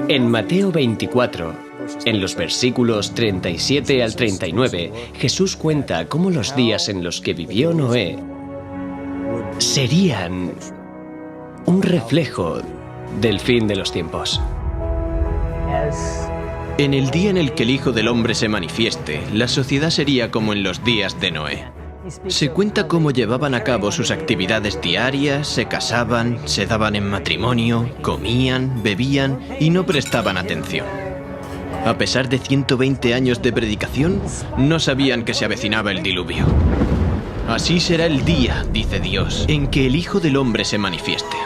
En Mateo 24, en los versículos 37 al 39, Jesús cuenta cómo los días en los que vivió Noé serían un reflejo del fin de los tiempos. En el día en el que el Hijo del Hombre se manifieste, la sociedad sería como en los días de Noé. Se cuenta cómo llevaban a cabo sus actividades diarias, se casaban, se daban en matrimonio, comían, bebían y no prestaban atención. A pesar de 120 años de predicación, no sabían que se avecinaba el diluvio. Así será el día, dice Dios, en que el Hijo del Hombre se manifieste.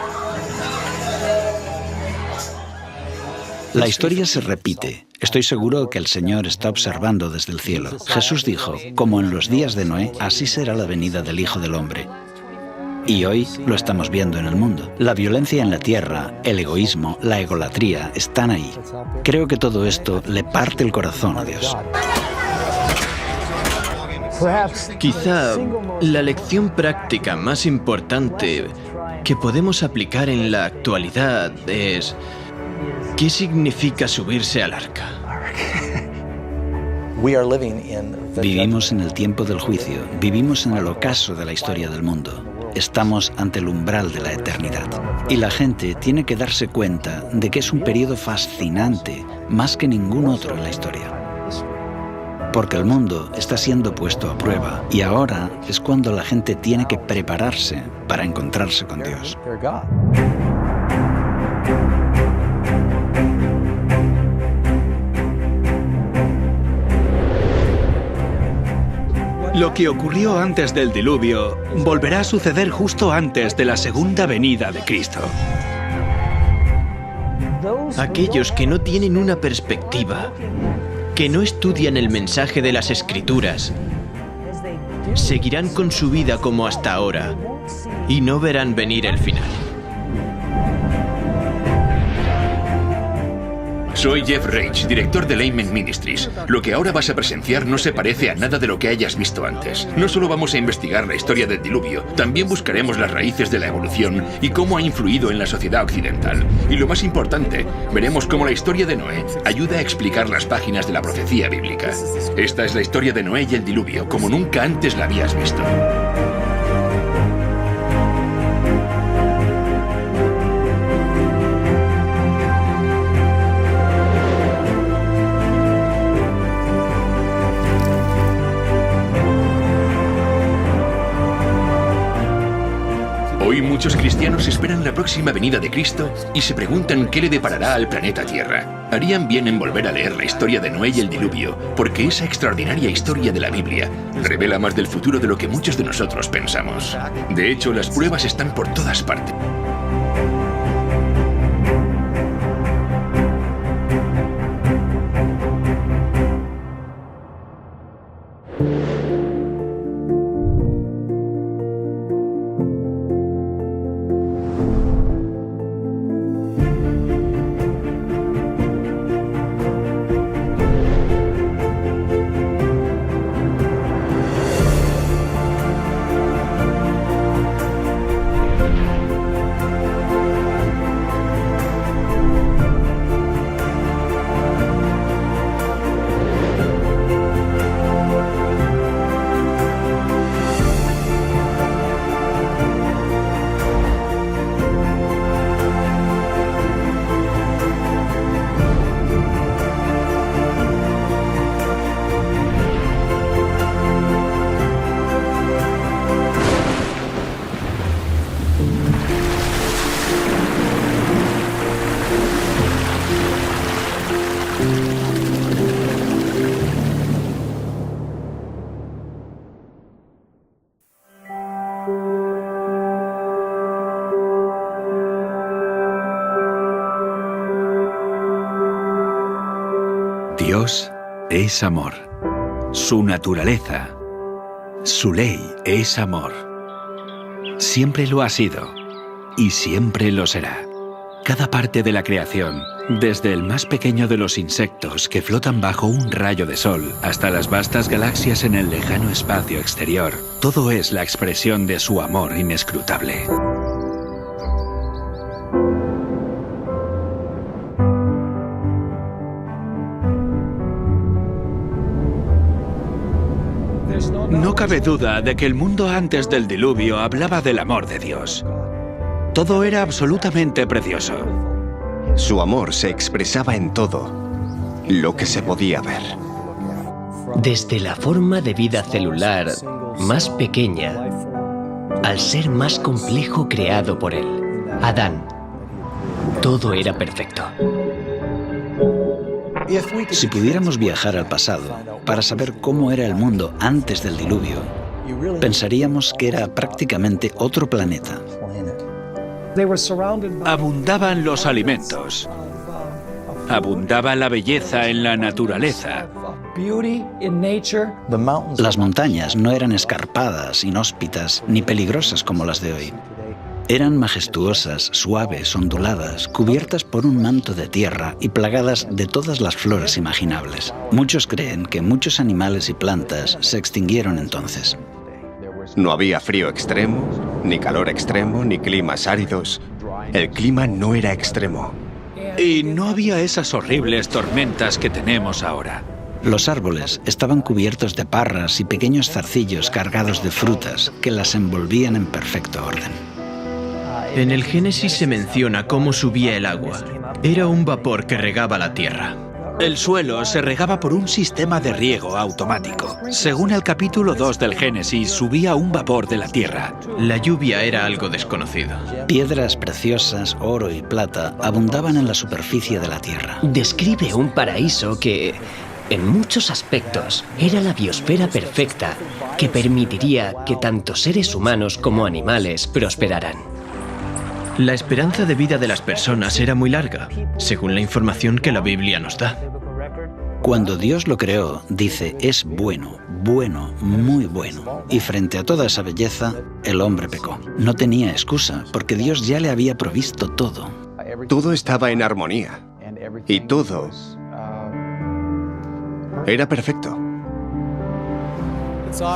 La historia se repite. Estoy seguro que el Señor está observando desde el cielo. Jesús dijo, como en los días de Noé, así será la venida del Hijo del Hombre. Y hoy lo estamos viendo en el mundo. La violencia en la tierra, el egoísmo, la egolatría están ahí. Creo que todo esto le parte el corazón a Dios. Quizá la lección práctica más importante que podemos aplicar en la actualidad es: ¿qué significa subirse al arca? Vivimos en el tiempo del juicio, vivimos en el ocaso de la historia del mundo. Estamos ante el umbral de la eternidad. Y la gente tiene que darse cuenta de que es un periodo fascinante, más que ningún otro en la historia. Porque el mundo está siendo puesto a prueba y ahora es cuando la gente tiene que prepararse para encontrarse con Dios. Lo que ocurrió antes del diluvio volverá a suceder justo antes de la segunda venida de Cristo. Aquellos que no tienen una perspectiva, que no estudian el mensaje de las Escrituras, seguirán con su vida como hasta ahora y no verán venir el final. Soy Jeff Reich, director de Layman Ministries. Lo que ahora vas a presenciar no se parece a nada de lo que hayas visto antes. No solo vamos a investigar la historia del diluvio, también buscaremos las raíces de la evolución y cómo ha influido en la sociedad occidental. Y lo más importante, veremos cómo la historia de Noé ayuda a explicar las páginas de la profecía bíblica. Esta es la historia de Noé y el diluvio, como nunca antes la habías visto. Hoy muchos cristianos esperan la próxima venida de Cristo y se preguntan qué le deparará al planeta Tierra. Harían bien en volver a leer la historia de Noé y el diluvio, porque esa extraordinaria historia de la Biblia revela más del futuro de lo que muchos de nosotros pensamos. De hecho, las pruebas están por todas partes. Dios es amor. Su naturaleza, su ley es amor. Siempre lo ha sido y siempre lo será. Cada parte de la creación, desde el más pequeño de los insectos que flotan bajo un rayo de sol hasta las vastas galaxias en el lejano espacio exterior, todo es la expresión de su amor inescrutable. No cabe duda de que el mundo antes del diluvio hablaba del amor de Dios. Todo era absolutamente precioso. Su amor se expresaba en todo lo que se podía ver. Desde la forma de vida celular más pequeña al ser más complejo creado por él, Adán, todo era perfecto. Si pudiéramos viajar al pasado para saber cómo era el mundo antes del diluvio, pensaríamos que era prácticamente otro planeta. Abundaban los alimentos. Abundaba la belleza en la naturaleza. Las montañas no eran escarpadas, inhóspitas ni peligrosas como las de hoy. Eran majestuosas, suaves, onduladas, cubiertas por un manto de tierra y plagadas de todas las flores imaginables. Muchos creen que muchos animales y plantas se extinguieron entonces. No había frío extremo, ni calor extremo, ni climas áridos. El clima no era extremo. Y no había esas horribles tormentas que tenemos ahora. Los árboles estaban cubiertos de parras y pequeños zarcillos cargados de frutas que las envolvían en perfecto orden. En el Génesis se menciona cómo subía el agua. Era un vapor que regaba la tierra. El suelo se regaba por un sistema de riego automático. Según el capítulo 2 del Génesis, subía un vapor de la tierra. La lluvia era algo desconocido. Piedras preciosas, oro y plata abundaban en la superficie de la tierra. Describe un paraíso que, en muchos aspectos, era la biosfera perfecta que permitiría que tanto seres humanos como animales prosperaran. La esperanza de vida de las personas era muy larga, según la información que la Biblia nos da. Cuando Dios lo creó, dice, es bueno, bueno, muy bueno. Y frente a toda esa belleza, el hombre pecó. No tenía excusa, porque Dios ya le había provisto todo. Todo estaba en armonía. Y todo era perfecto.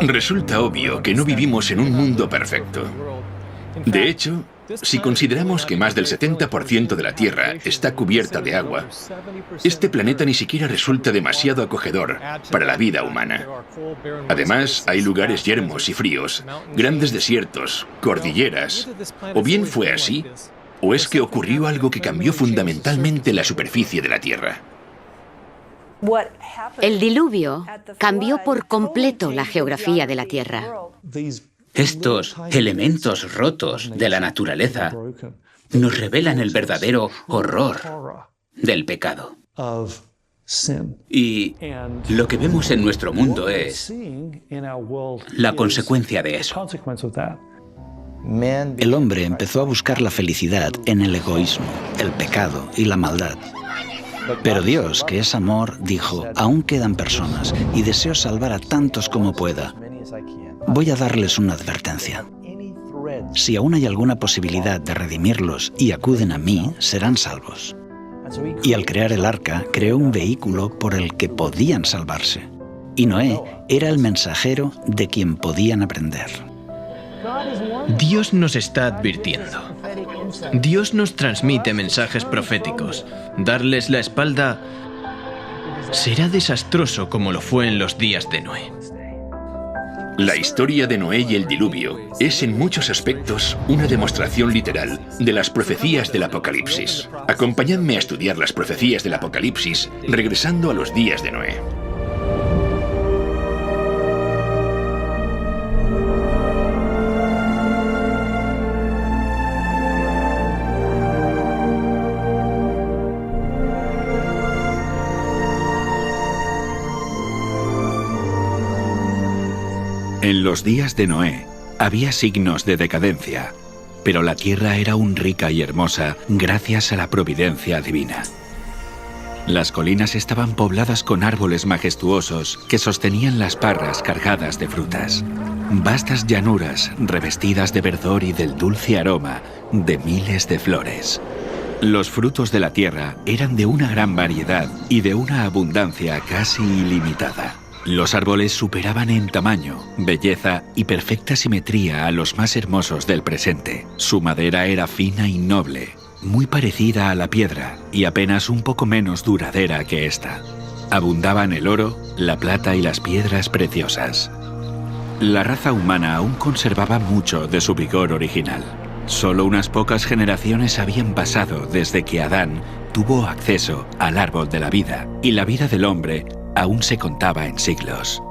Resulta obvio que no vivimos en un mundo perfecto. De hecho, si consideramos que más del 70% de la Tierra está cubierta de agua, este planeta ni siquiera resulta demasiado acogedor para la vida humana. Además, hay lugares yermos y fríos, grandes desiertos, cordilleras. O bien fue así, o es que ocurrió algo que cambió fundamentalmente la superficie de la Tierra. El diluvio cambió por completo la geografía de la Tierra. Estos elementos rotos de la naturaleza nos revelan el verdadero horror del pecado. Y lo que vemos en nuestro mundo es la consecuencia de eso. El hombre empezó a buscar la felicidad en el egoísmo, el pecado y la maldad. Pero Dios, que es amor, dijo, aún quedan personas y deseo salvar a tantos como pueda. Voy a darles una advertencia. Si aún hay alguna posibilidad de redimirlos y acuden a mí, serán salvos. Y al crear el arca, creó un vehículo por el que podían salvarse. Y Noé era el mensajero de quien podían aprender. Dios nos está advirtiendo. Dios nos transmite mensajes proféticos. Darles la espalda será desastroso como lo fue en los días de Noé. La historia de Noé y el diluvio es en muchos aspectos una demostración literal de las profecías del Apocalipsis. Acompañadme a estudiar las profecías del Apocalipsis regresando a los días de Noé. En los días de Noé había signos de decadencia, pero la tierra era aún rica y hermosa gracias a la providencia divina. Las colinas estaban pobladas con árboles majestuosos que sostenían las parras cargadas de frutas. Vastas llanuras revestidas de verdor y del dulce aroma de miles de flores. Los frutos de la tierra eran de una gran variedad y de una abundancia casi ilimitada. Los árboles superaban en tamaño, belleza y perfecta simetría a los más hermosos del presente. Su madera era fina y noble, muy parecida a la piedra y apenas un poco menos duradera que esta. Abundaban el oro, la plata y las piedras preciosas. la raza humana aún conservaba mucho de su vigor original. Solo unas pocas generaciones habían pasado desde que Adán tuvo acceso al árbol de la vida, y la vida del hombre aún se contaba en siglos.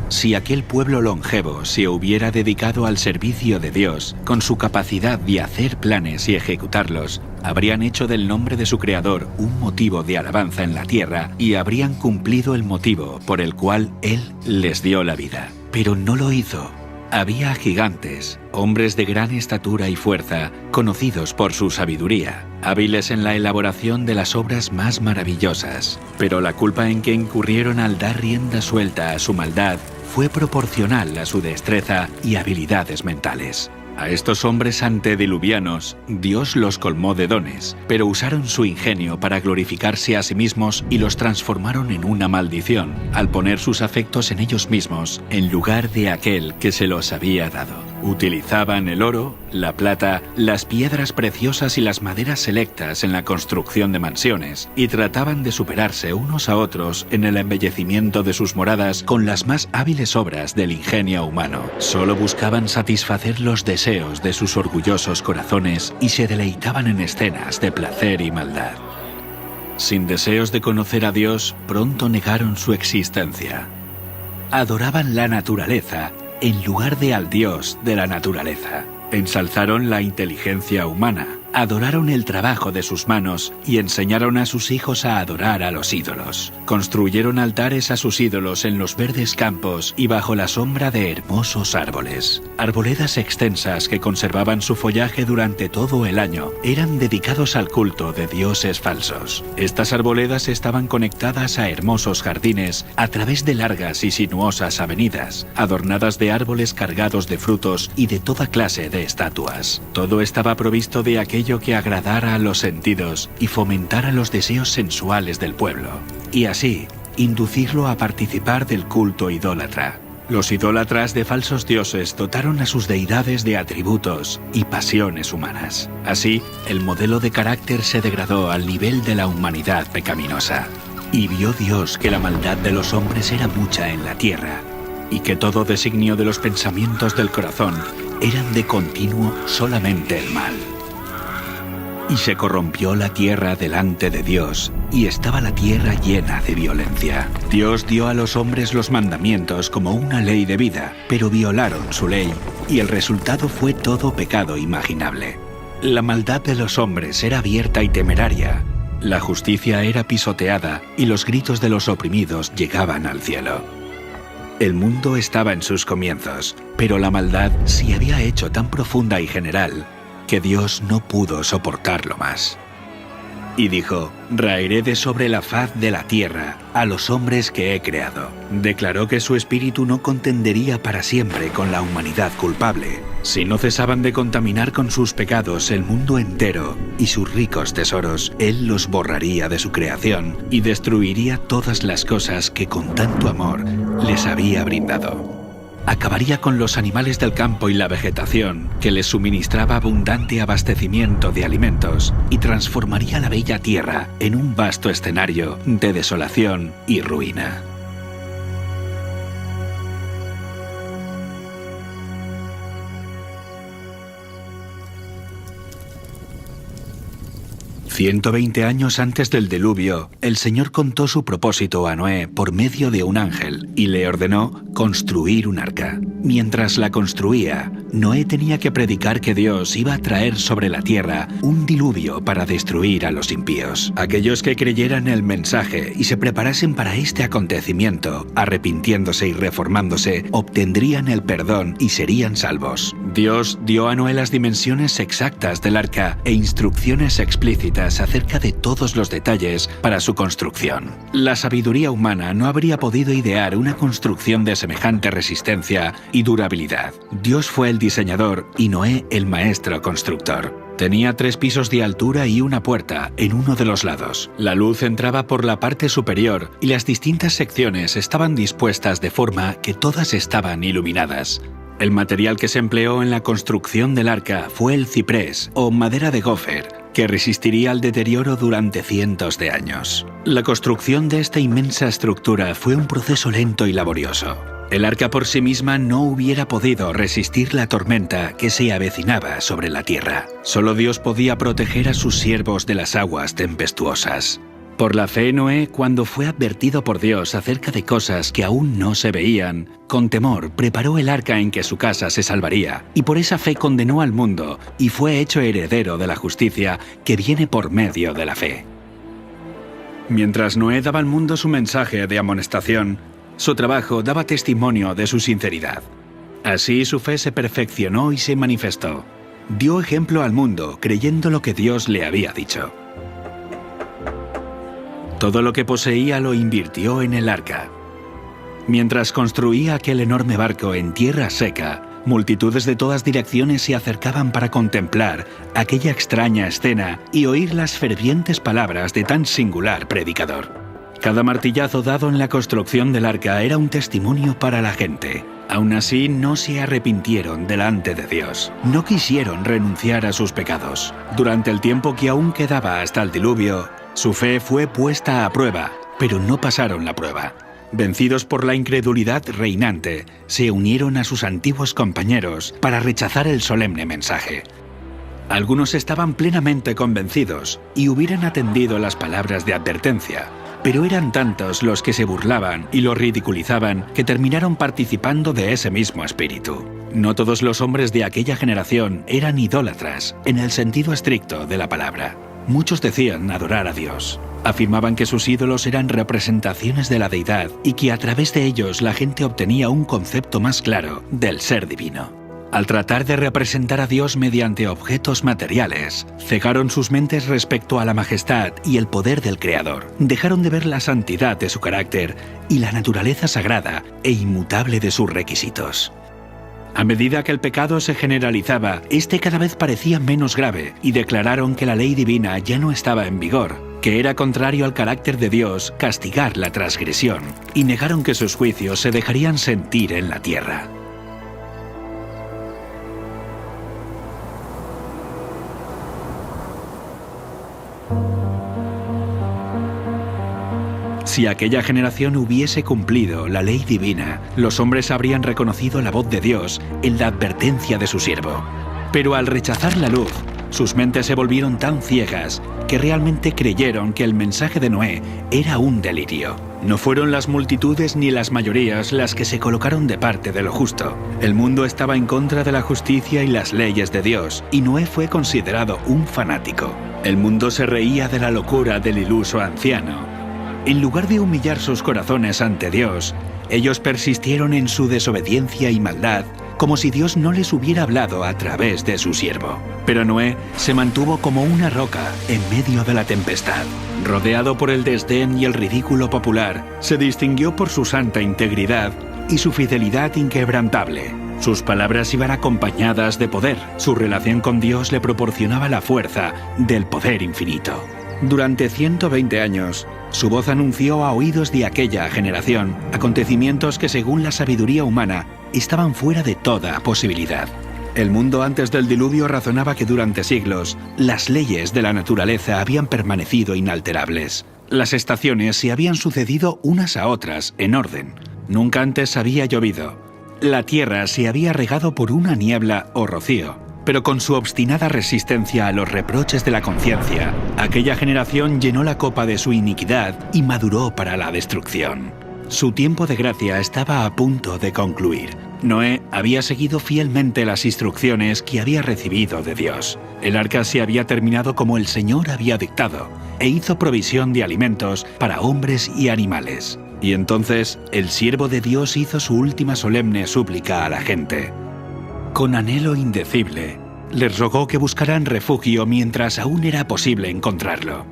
Si aquel pueblo longevo se hubiera dedicado al servicio de Dios, con su capacidad de hacer planes y ejecutarlos, habrían hecho del nombre de su creador un motivo de alabanza en la tierra y habrían cumplido el motivo por el cual Él les dio la vida. Pero no lo hizo. Había gigantes, hombres de gran estatura y fuerza, conocidos por su sabiduría, hábiles en la elaboración de las obras más maravillosas. Pero la culpa en que incurrieron al dar rienda suelta a su maldad fue proporcional a su destreza y habilidades mentales. A estos hombres antediluvianos, Dios los colmó de dones, pero usaron su ingenio para glorificarse a sí mismos y los transformaron en una maldición, al poner sus afectos en ellos mismos, en lugar de aquel que se los había dado. Utilizaban el oro, la plata, las piedras preciosas y las maderas selectas en la construcción de mansiones, y trataban de superarse unos a otros en el embellecimiento de sus moradas con las más hábiles obras del ingenio humano. Solo buscaban satisfacer los deseos de sus orgullosos corazones y se deleitaban en escenas de placer y maldad. Sin deseos de conocer a Dios, pronto negaron su existencia. Adoraban la naturaleza en lugar de al Dios de la naturaleza. Ensalzaron la inteligencia humana, adoraron el trabajo de sus manos y enseñaron a sus hijos a adorar a los ídolos. Construyeron altares a sus ídolos en los verdes campos y bajo la sombra de hermosos árboles. Arboledas extensas que conservaban su follaje durante todo el año eran dedicados al culto de dioses falsos. Estas arboledas estaban conectadas a hermosos jardines a través de largas y sinuosas avenidas, adornadas de árboles cargados de frutos y de toda clase de estatuas. Todo estaba provisto de aquello que agradara a los sentidos y fomentara los deseos sensuales del pueblo, y así inducirlo a participar del culto idólatra. Los idólatras de falsos dioses dotaron a sus deidades de atributos y pasiones humanas. Así, el modelo de carácter se degradó al nivel de la humanidad pecaminosa. Y vio Dios que la maldad de los hombres era mucha en la tierra, y que todo designio de los pensamientos del corazón eran de continuo solamente el mal. Y se corrompió la tierra delante de Dios, y estaba la tierra llena de violencia. Dios dio a los hombres los mandamientos como una ley de vida, pero violaron su ley, y el resultado fue todo pecado imaginable. La maldad de los hombres era abierta y temeraria, la justicia era pisoteada, y los gritos de los oprimidos llegaban al cielo. El mundo estaba en sus comienzos, pero la maldad se había hecho tan profunda y general que Dios no pudo soportarlo más. Y dijo: raeré de sobre la faz de la tierra a los hombres que he creado. Declaró que su espíritu no contendería para siempre con la humanidad culpable. Si no cesaban de contaminar con sus pecados el mundo entero y sus ricos tesoros, Él los borraría de su creación y destruiría todas las cosas que con tanto amor les había brindado. Acabaría con los animales del campo y la vegetación, que les suministraba abundante abastecimiento de alimentos, y transformaría la bella tierra en un vasto escenario de desolación y ruina. «120 años antes del diluvio, el Señor contó su propósito a Noé por medio de un ángel y le ordenó construir un arca. Mientras la construía, Noé tenía que predicar que Dios iba a traer sobre la tierra un diluvio para destruir a los impíos. Aquellos que creyeran el mensaje y se preparasen para este acontecimiento, arrepintiéndose y reformándose, obtendrían el perdón y serían salvos. Dios dio a Noé las dimensiones exactas del arca e instrucciones explícitas acerca de todos los detalles para su construcción. La sabiduría humana no habría podido idear una construcción de semejante resistencia y durabilidad. Dios fue el diseñador y Noé el maestro constructor. Tenía 3 pisos de altura y una puerta en uno de los lados. La luz entraba por la parte superior y las distintas secciones estaban dispuestas de forma que todas estaban iluminadas. El material que se empleó en la construcción del arca fue el ciprés o madera de gofer, que resistiría al deterioro durante cientos de años. La construcción de esta inmensa estructura fue un proceso lento y laborioso. El arca por sí misma no hubiera podido resistir la tormenta que se avecinaba sobre la tierra. Solo Dios podía proteger a sus siervos de las aguas tempestuosas. Por la fe, Noé, cuando fue advertido por Dios acerca de cosas que aún no se veían, con temor preparó el arca en que su casa se salvaría, y por esa fe condenó al mundo y fue hecho heredero de la justicia que viene por medio de la fe. Mientras Noé daba al mundo su mensaje de amonestación, su trabajo daba testimonio de su sinceridad. Así su fe se perfeccionó y se manifestó. Dio ejemplo al mundo creyendo lo que Dios le había dicho. Todo lo que poseía lo invirtió en el arca. Mientras construía aquel enorme barco en tierra seca, multitudes de todas direcciones se acercaban para contemplar aquella extraña escena y oír las fervientes palabras de tan singular predicador. Cada martillazo dado en la construcción del arca era un testimonio para la gente. Aún así, no se arrepintieron delante de Dios. No quisieron renunciar a sus pecados. Durante el tiempo que aún quedaba hasta el diluvio, su fe fue puesta a prueba, pero no pasaron la prueba. Vencidos por la incredulidad reinante, se unieron a sus antiguos compañeros para rechazar el solemne mensaje. Algunos estaban plenamente convencidos y hubieran atendido las palabras de advertencia, pero eran tantos los que se burlaban y lo ridiculizaban que terminaron participando de ese mismo espíritu. No todos los hombres de aquella generación eran idólatras, en el sentido estricto de la palabra. Muchos decían adorar a Dios. Afirmaban que sus ídolos eran representaciones de la deidad y que a través de ellos la gente obtenía un concepto más claro del ser divino. Al tratar de representar a Dios mediante objetos materiales, cegaron sus mentes respecto a la majestad y el poder del Creador. Dejaron de ver la santidad de su carácter y la naturaleza sagrada e inmutable de sus requisitos. A medida que el pecado se generalizaba, este cada vez parecía menos grave y declararon que la ley divina ya no estaba en vigor, que era contrario al carácter de Dios castigar la transgresión, y negaron que sus juicios se dejarían sentir en la tierra. Si aquella generación hubiese cumplido la ley divina, los hombres habrían reconocido la voz de Dios en la advertencia de su siervo. Pero al rechazar la luz, sus mentes se volvieron tan ciegas que realmente creyeron que el mensaje de Noé era un delirio. No fueron las multitudes ni las mayorías las que se colocaron de parte de lo justo. El mundo estaba en contra de la justicia y las leyes de Dios, y Noé fue considerado un fanático. El mundo se reía de la locura del iluso anciano. En lugar de humillar sus corazones ante Dios, ellos persistieron en su desobediencia y maldad, como si Dios no les hubiera hablado a través de su siervo. Pero Noé se mantuvo como una roca en medio de la tempestad. Rodeado por el desdén y el ridículo popular, se distinguió por su santa integridad y su fidelidad inquebrantable. Sus palabras iban acompañadas de poder. Su relación con Dios le proporcionaba la fuerza del poder infinito. Durante 120 años, su voz anunció a oídos de aquella generación acontecimientos que, según la sabiduría humana, estaban fuera de toda posibilidad. El mundo antes del diluvio razonaba que durante siglos las leyes de la naturaleza habían permanecido inalterables. Las estaciones se habían sucedido unas a otras en orden. Nunca antes había llovido. La tierra se había regado por una niebla o rocío. Pero con su obstinada resistencia a los reproches de la conciencia, aquella generación llenó la copa de su iniquidad y maduró para la destrucción. Su tiempo de gracia estaba a punto de concluir. Noé había seguido fielmente las instrucciones que había recibido de Dios. El arca se había terminado como el Señor había dictado, e hizo provisión de alimentos para hombres y animales. Y entonces el siervo de Dios hizo su última solemne súplica a la gente. Con anhelo indecible, les rogó que buscaran refugio mientras aún era posible encontrarlo.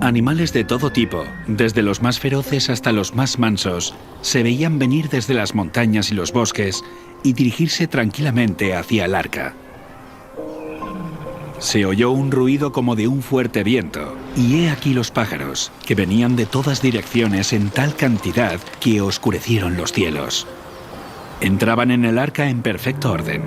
Animales de todo tipo, desde los más feroces hasta los más mansos, se veían venir desde las montañas y los bosques y dirigirse tranquilamente hacia el arca. Se oyó un ruido como de un fuerte viento, y he aquí los pájaros, que venían de todas direcciones en tal cantidad que oscurecieron los cielos. Entraban en el arca en perfecto orden.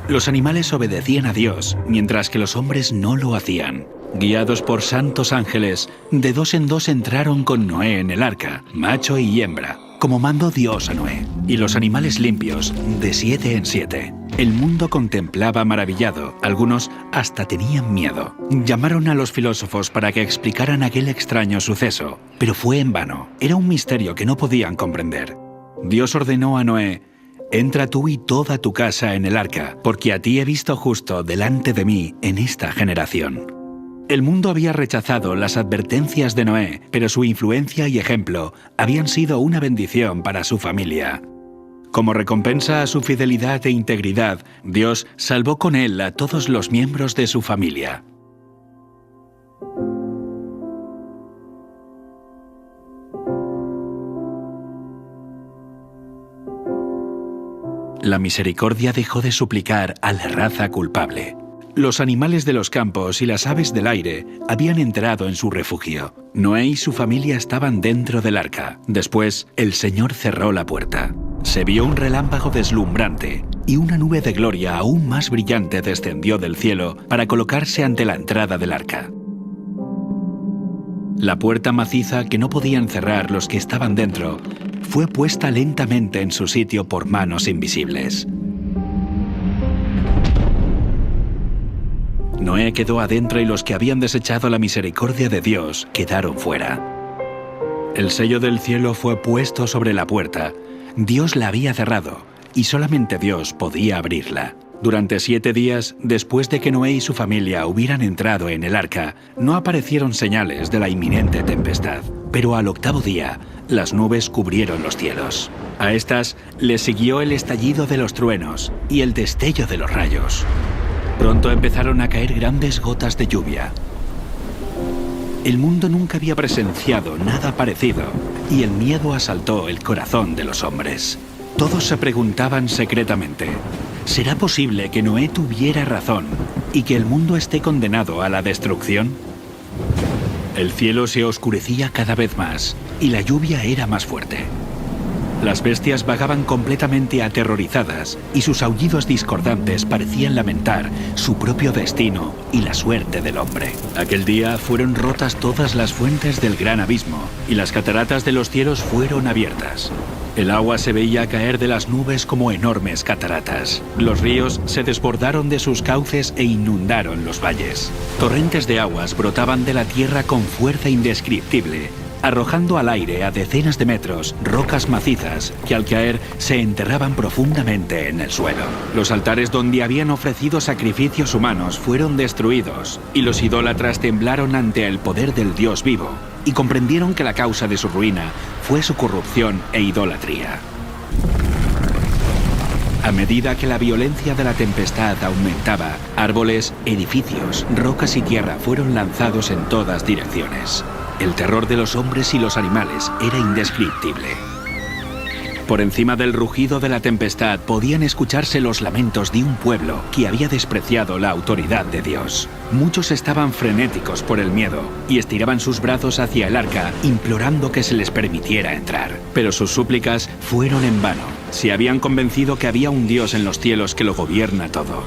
Los animales obedecían a Dios, mientras que los hombres no lo hacían. Guiados por santos ángeles, de dos en dos entraron con Noé en el arca, macho y hembra, como mandó Dios a Noé, y los animales limpios, de 7 en 7. El mundo contemplaba maravillado, algunos hasta tenían miedo. Llamaron a los filósofos para que explicaran aquel extraño suceso, pero fue en vano, era un misterio que no podían comprender. Dios ordenó a Noé: «Entra tú y toda tu casa en el arca, porque a ti he visto justo delante de mí en esta generación». El mundo había rechazado las advertencias de Noé, pero su influencia y ejemplo habían sido una bendición para su familia. Como recompensa a su fidelidad e integridad, Dios salvó con él a todos los miembros de su familia. La misericordia dejó de suplicar a la raza culpable. Los animales de los campos y las aves del aire habían entrado en su refugio. Noé y su familia estaban dentro del arca. Después, el Señor cerró la puerta. Se vio un relámpago deslumbrante y una nube de gloria aún más brillante descendió del cielo para colocarse ante la entrada del arca. La puerta maciza que no podían cerrar los que estaban dentro fue puesta lentamente en su sitio por manos invisibles. Noé quedó adentro y los que habían desechado la misericordia de Dios quedaron fuera. El sello del cielo fue puesto sobre la puerta. Dios la había cerrado y solamente Dios podía abrirla. Durante 7 días, después de que Noé y su familia hubieran entrado en el arca, no aparecieron señales de la inminente tempestad. Pero al 8º día, las nubes cubrieron los cielos. A estas le siguió el estallido de los truenos y el destello de los rayos. Pronto empezaron a caer grandes gotas de lluvia. El mundo nunca había presenciado nada parecido y el miedo asaltó el corazón de los hombres. Todos se preguntaban secretamente: ¿será posible que Noé tuviera razón y que el mundo esté condenado a la destrucción? El cielo se oscurecía cada vez más y la lluvia era más fuerte. Las bestias vagaban completamente aterrorizadas y sus aullidos discordantes parecían lamentar su propio destino y la suerte del hombre. Aquel día fueron rotas todas las fuentes del gran abismo y las cataratas de los cielos fueron abiertas. El agua se veía caer de las nubes como enormes cataratas. Los ríos se desbordaron de sus cauces e inundaron los valles. Torrentes de aguas brotaban de la tierra con fuerza indescriptible, arrojando al aire a decenas de metros rocas macizas que al caer se enterraban profundamente en el suelo. Los altares donde habían ofrecido sacrificios humanos fueron destruidos y los idólatras temblaron ante el poder del Dios vivo y comprendieron que la causa de su ruina fue su corrupción e idolatría. A medida que la violencia de la tempestad aumentaba, árboles, edificios, rocas y tierra fueron lanzados en todas direcciones. El terror de los hombres y los animales era indescriptible. Por encima del rugido de la tempestad podían escucharse los lamentos de un pueblo que había despreciado la autoridad de Dios. Muchos estaban frenéticos por el miedo y estiraban sus brazos hacia el arca, implorando que se les permitiera entrar. Pero sus súplicas fueron en vano. Se habían convencido que había un Dios en los cielos que lo gobierna todo.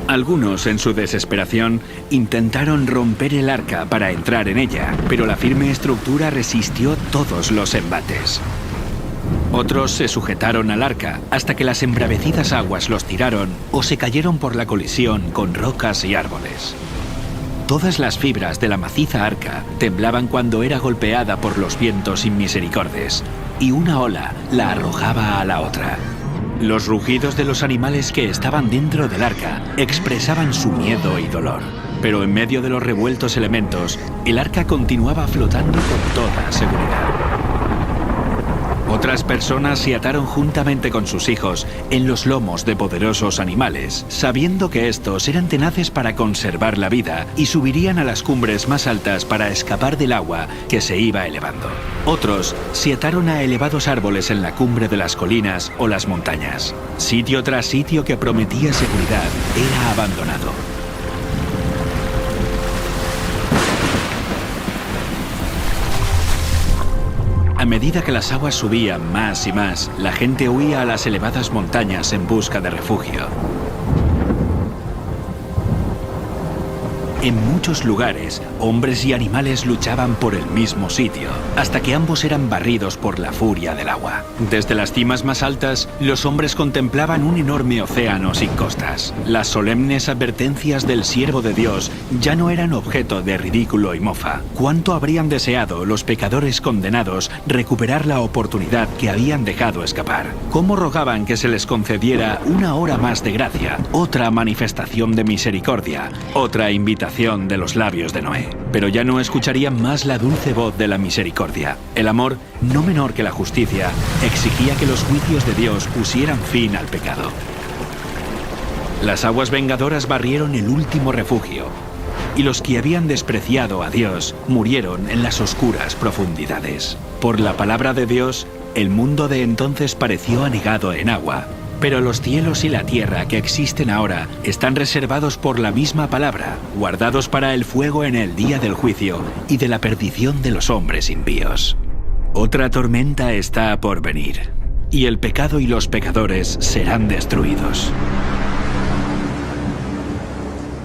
Algunos, en su desesperación, intentaron romper el arca para entrar en ella, pero la firme estructura resistió todos los embates. Otros se sujetaron al arca hasta que las embravecidas aguas los tiraron o se cayeron por la colisión con rocas y árboles. Todas las fibras de la maciza arca temblaban cuando era golpeada por los vientos inmisericordes, y una ola la arrojaba a la otra. Los rugidos de los animales que estaban dentro del arca expresaban su miedo y dolor. Pero en medio de los revueltos elementos, el arca continuaba flotando con toda seguridad. Otras personas se ataron juntamente con sus hijos en los lomos de poderosos animales, sabiendo que estos eran tenaces para conservar la vida y subirían a las cumbres más altas para escapar del agua que se iba elevando. Otros se ataron a elevados árboles en la cumbre de las colinas o las montañas. Sitio tras sitio que prometía seguridad era abandonado. A medida que las aguas subían más y más, la gente huía a las elevadas montañas en busca de refugio. En muchos lugares, hombres y animales luchaban por el mismo sitio, hasta que ambos eran barridos por la furia del agua. Desde las cimas más altas, los hombres contemplaban un enorme océano sin costas. Las solemnes advertencias del siervo de Dios ya no eran objeto de ridículo y mofa. ¿Cuánto habrían deseado los pecadores condenados recuperar la oportunidad que habían dejado escapar? ¿Cómo rogaban que se les concediera una hora más de gracia, otra manifestación de misericordia, otra invitación de los labios de Noé? Pero ya no escucharían más la dulce voz de la misericordia. El amor, no menor que la justicia, exigía que los juicios de Dios pusieran fin al pecado. Las aguas vengadoras barrieron el último refugio, y los que habían despreciado a Dios murieron en las oscuras profundidades. Por la palabra de Dios, el mundo de entonces pareció anegado en agua. Pero los cielos y la tierra que existen ahora están reservados por la misma palabra, guardados para el fuego en el día del juicio y de la perdición de los hombres impíos. Otra tormenta está por venir, y el pecado y los pecadores serán destruidos.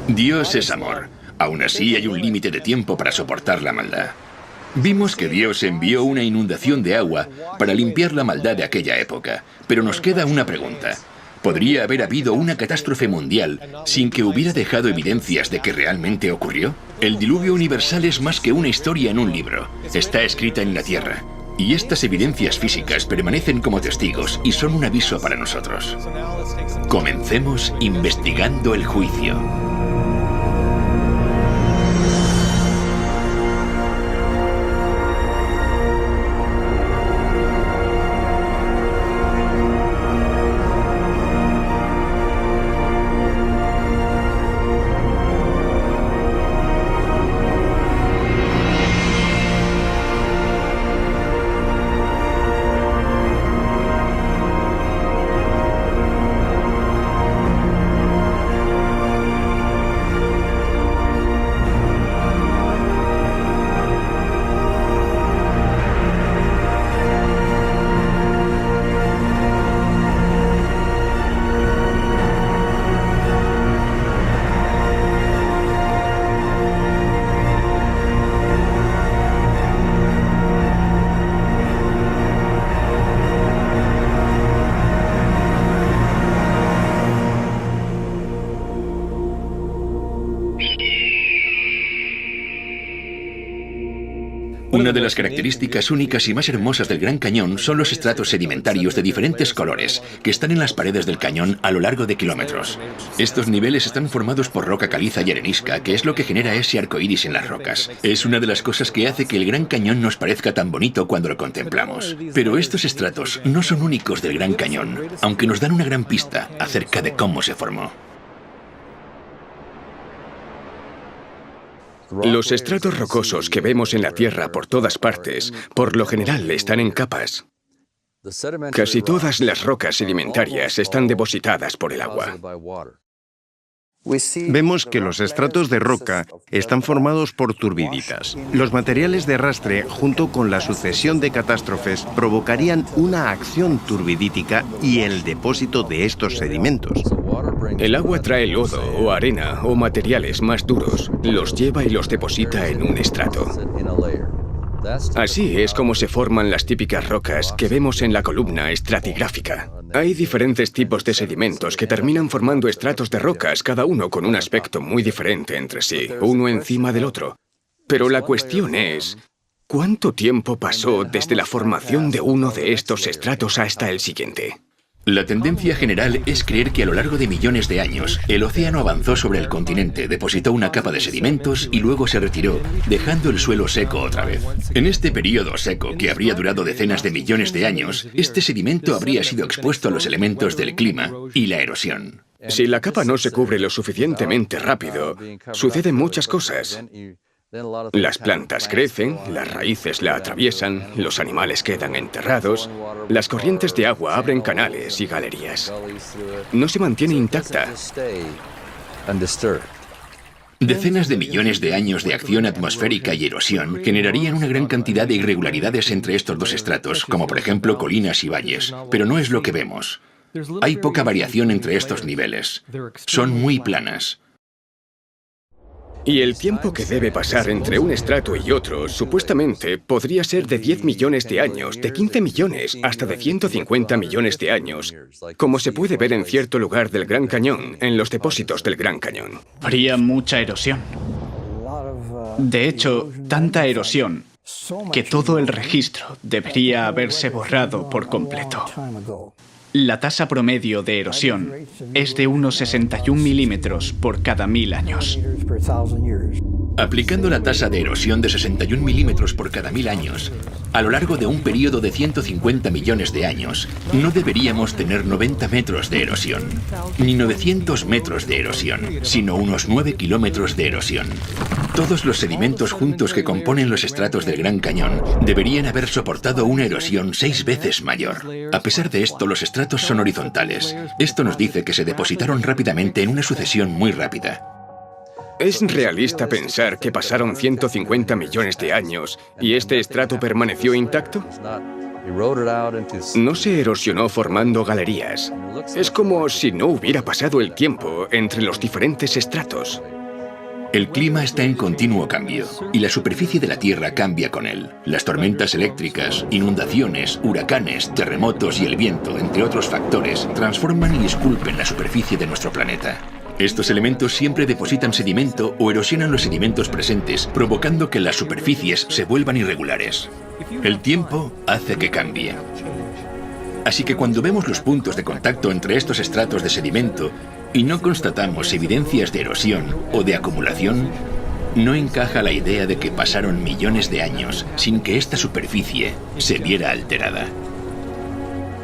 Dios es amor. Aún así hay un límite de tiempo para soportar la maldad. Vimos que Dios envió una inundación de agua para limpiar la maldad de aquella época, pero nos queda una pregunta. ¿Podría haber habido una catástrofe mundial sin que hubiera dejado evidencias de que realmente ocurrió? El diluvio universal es más que una historia en un libro. Está escrita en la tierra. Y estas evidencias físicas permanecen como testigos y son un aviso para nosotros. Comencemos investigando el juicio. Una de las características únicas y más hermosas del Gran Cañón son los estratos sedimentarios de diferentes colores que están en las paredes del cañón a lo largo de kilómetros. Estos niveles están formados por roca caliza y arenisca, que es lo que genera ese arco iris en las rocas. Es una de las cosas que hace que el Gran Cañón nos parezca tan bonito cuando lo contemplamos. Pero estos estratos no son únicos del Gran Cañón, aunque nos dan una gran pista acerca de cómo se formó. Los estratos rocosos que vemos en la Tierra por todas partes, por lo general están en capas. Casi todas las rocas sedimentarias están depositadas por el agua. Vemos que los estratos de roca están formados por turbiditas. Los materiales de arrastre, junto con la sucesión de catástrofes, provocarían una acción turbidítica y el depósito de estos sedimentos. El agua trae lodo o arena o materiales más duros, los lleva y los deposita en un estrato. Así es como se forman las típicas rocas que vemos en la columna estratigráfica. Hay diferentes tipos de sedimentos que terminan formando estratos de rocas, cada uno con un aspecto muy diferente entre sí, uno encima del otro. Pero la cuestión es, ¿cuánto tiempo pasó desde la formación de uno de estos estratos hasta el siguiente? La tendencia general es creer que a lo largo de millones de años, el océano avanzó sobre el continente, depositó una capa de sedimentos y luego se retiró, dejando el suelo seco otra vez. En este periodo seco, que habría durado decenas de millones de años, este sedimento habría sido expuesto a los elementos del clima y la erosión. Si la capa no se cubre lo suficientemente rápido, suceden muchas cosas. Las plantas crecen, las raíces la atraviesan, los animales quedan enterrados, las corrientes de agua abren canales y galerías. No se mantiene intacta. Decenas de millones de años de acción atmosférica y erosión generarían una gran cantidad de irregularidades entre estos dos estratos, como por ejemplo colinas y valles, pero no es lo que vemos. Hay poca variación entre estos niveles. Son muy planas. Y el tiempo que debe pasar entre un estrato y otro, supuestamente, podría ser de 10 millones de años, de 15 millones, hasta de 150 millones de años, como se puede ver en cierto lugar del Gran Cañón, en los depósitos del Gran Cañón. Habría mucha erosión. De hecho, tanta erosión que todo el registro debería haberse borrado por completo. La tasa promedio de erosión es de unos 61 milímetros por cada 1000 años. Aplicando la tasa de erosión de 61 milímetros por cada 1000 años, a lo largo de un periodo de 150 millones de años, no deberíamos tener 90 metros de erosión, ni 900 metros de erosión, sino unos 9 kilómetros de erosión. Todos los sedimentos juntos que componen los estratos del Gran Cañón deberían haber soportado una erosión 6 veces mayor. A pesar de esto, los estratos son horizontales. Esto nos dice que se depositaron rápidamente en una sucesión muy rápida. ¿Es realista pensar que pasaron 150 millones de años y este estrato permaneció intacto? No se erosionó formando galerías. Es como si no hubiera pasado el tiempo entre los diferentes estratos. El clima está en continuo cambio y la superficie de la Tierra cambia con él. Las tormentas eléctricas, inundaciones, huracanes, terremotos y el viento, entre otros factores, transforman y esculpen la superficie de nuestro planeta. Estos elementos siempre depositan sedimento o erosionan los sedimentos presentes, provocando que las superficies se vuelvan irregulares. El tiempo hace que cambie. Así que cuando vemos los puntos de contacto entre estos estratos de sedimento y no constatamos evidencias de erosión o de acumulación, no encaja la idea de que pasaron millones de años sin que esta superficie se viera alterada.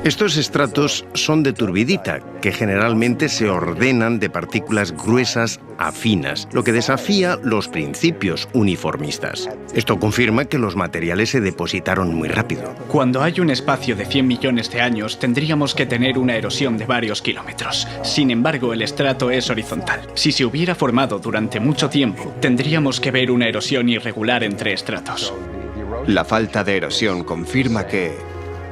Estos estratos son de turbidita, que generalmente se ordenan de partículas gruesas a finas, lo que desafía los principios uniformistas. Esto confirma que los materiales se depositaron muy rápido. Cuando hay un espacio de 100 millones de años, tendríamos que tener una erosión de varios kilómetros. Sin embargo, el estrato es horizontal. Si se hubiera formado durante mucho tiempo, tendríamos que ver una erosión irregular entre estratos. La falta de erosión confirma que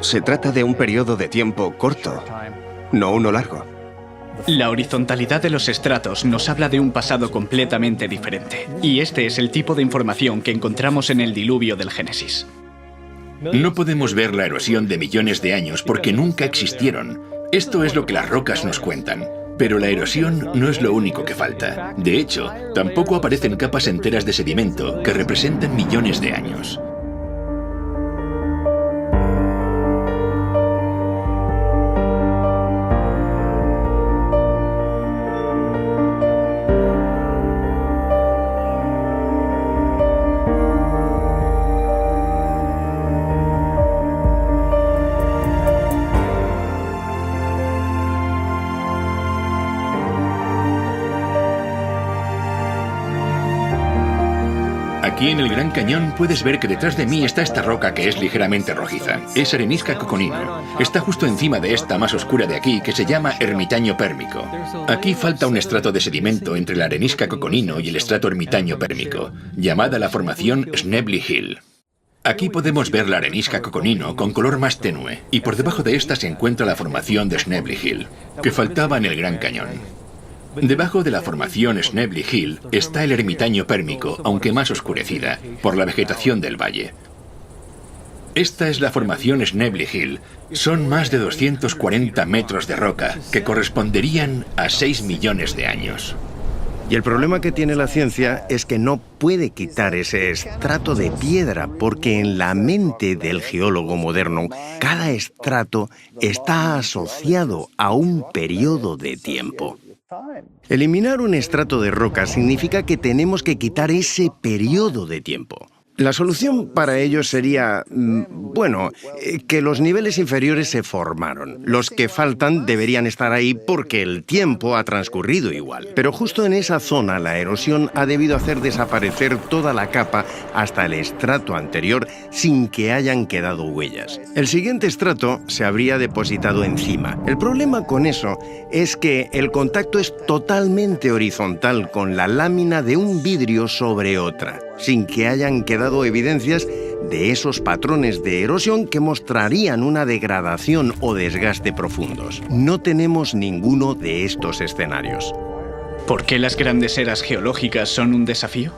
se trata de un periodo de tiempo corto, no uno largo. La horizontalidad de los estratos nos habla de un pasado completamente diferente. Y este es el tipo de información que encontramos en el diluvio del Génesis. No podemos ver la erosión de millones de años porque nunca existieron. Esto es lo que las rocas nos cuentan. Pero la erosión no es lo único que falta. De hecho, tampoco aparecen capas enteras de sedimento que representan millones de años. Aquí en el Gran Cañón puedes ver que detrás de mí está esta roca que es ligeramente rojiza. Es arenisca coconino. Está justo encima de esta más oscura de aquí que se llama ermitaño pérmico. Aquí falta un estrato de sedimento entre la arenisca coconino y el estrato ermitaño pérmico, llamada la formación Schnebly Hill. Aquí podemos ver la arenisca coconino con color más tenue y por debajo de esta se encuentra la formación de Schnebly Hill, que faltaba en el Gran Cañón. Debajo de la formación Schnebly Hill está el ermitaño pérmico, aunque más oscurecida, por la vegetación del valle. Esta es la formación Schnebly Hill. Son más de 240 metros de roca, que corresponderían a 6 millones de años. Y el problema que tiene la ciencia es que no puede quitar ese estrato de piedra, porque en la mente del geólogo moderno, cada estrato está asociado a un periodo de tiempo. Eliminar un estrato de roca significa que tenemos que quitar ese periodo de tiempo. La solución para ello sería, que los niveles inferiores se formaron. Los que faltan deberían estar ahí porque el tiempo ha transcurrido igual. Pero justo en esa zona la erosión ha debido hacer desaparecer toda la capa hasta el estrato anterior sin que hayan quedado huellas. El siguiente estrato se habría depositado encima. El problema con eso es que el contacto es totalmente horizontal con la lámina de un vidrio sobre otra, sin que hayan quedado evidencias de esos patrones de erosión que mostrarían una degradación o desgaste profundos. No tenemos ninguno de estos escenarios. ¿Por qué las grandes eras geológicas son un desafío?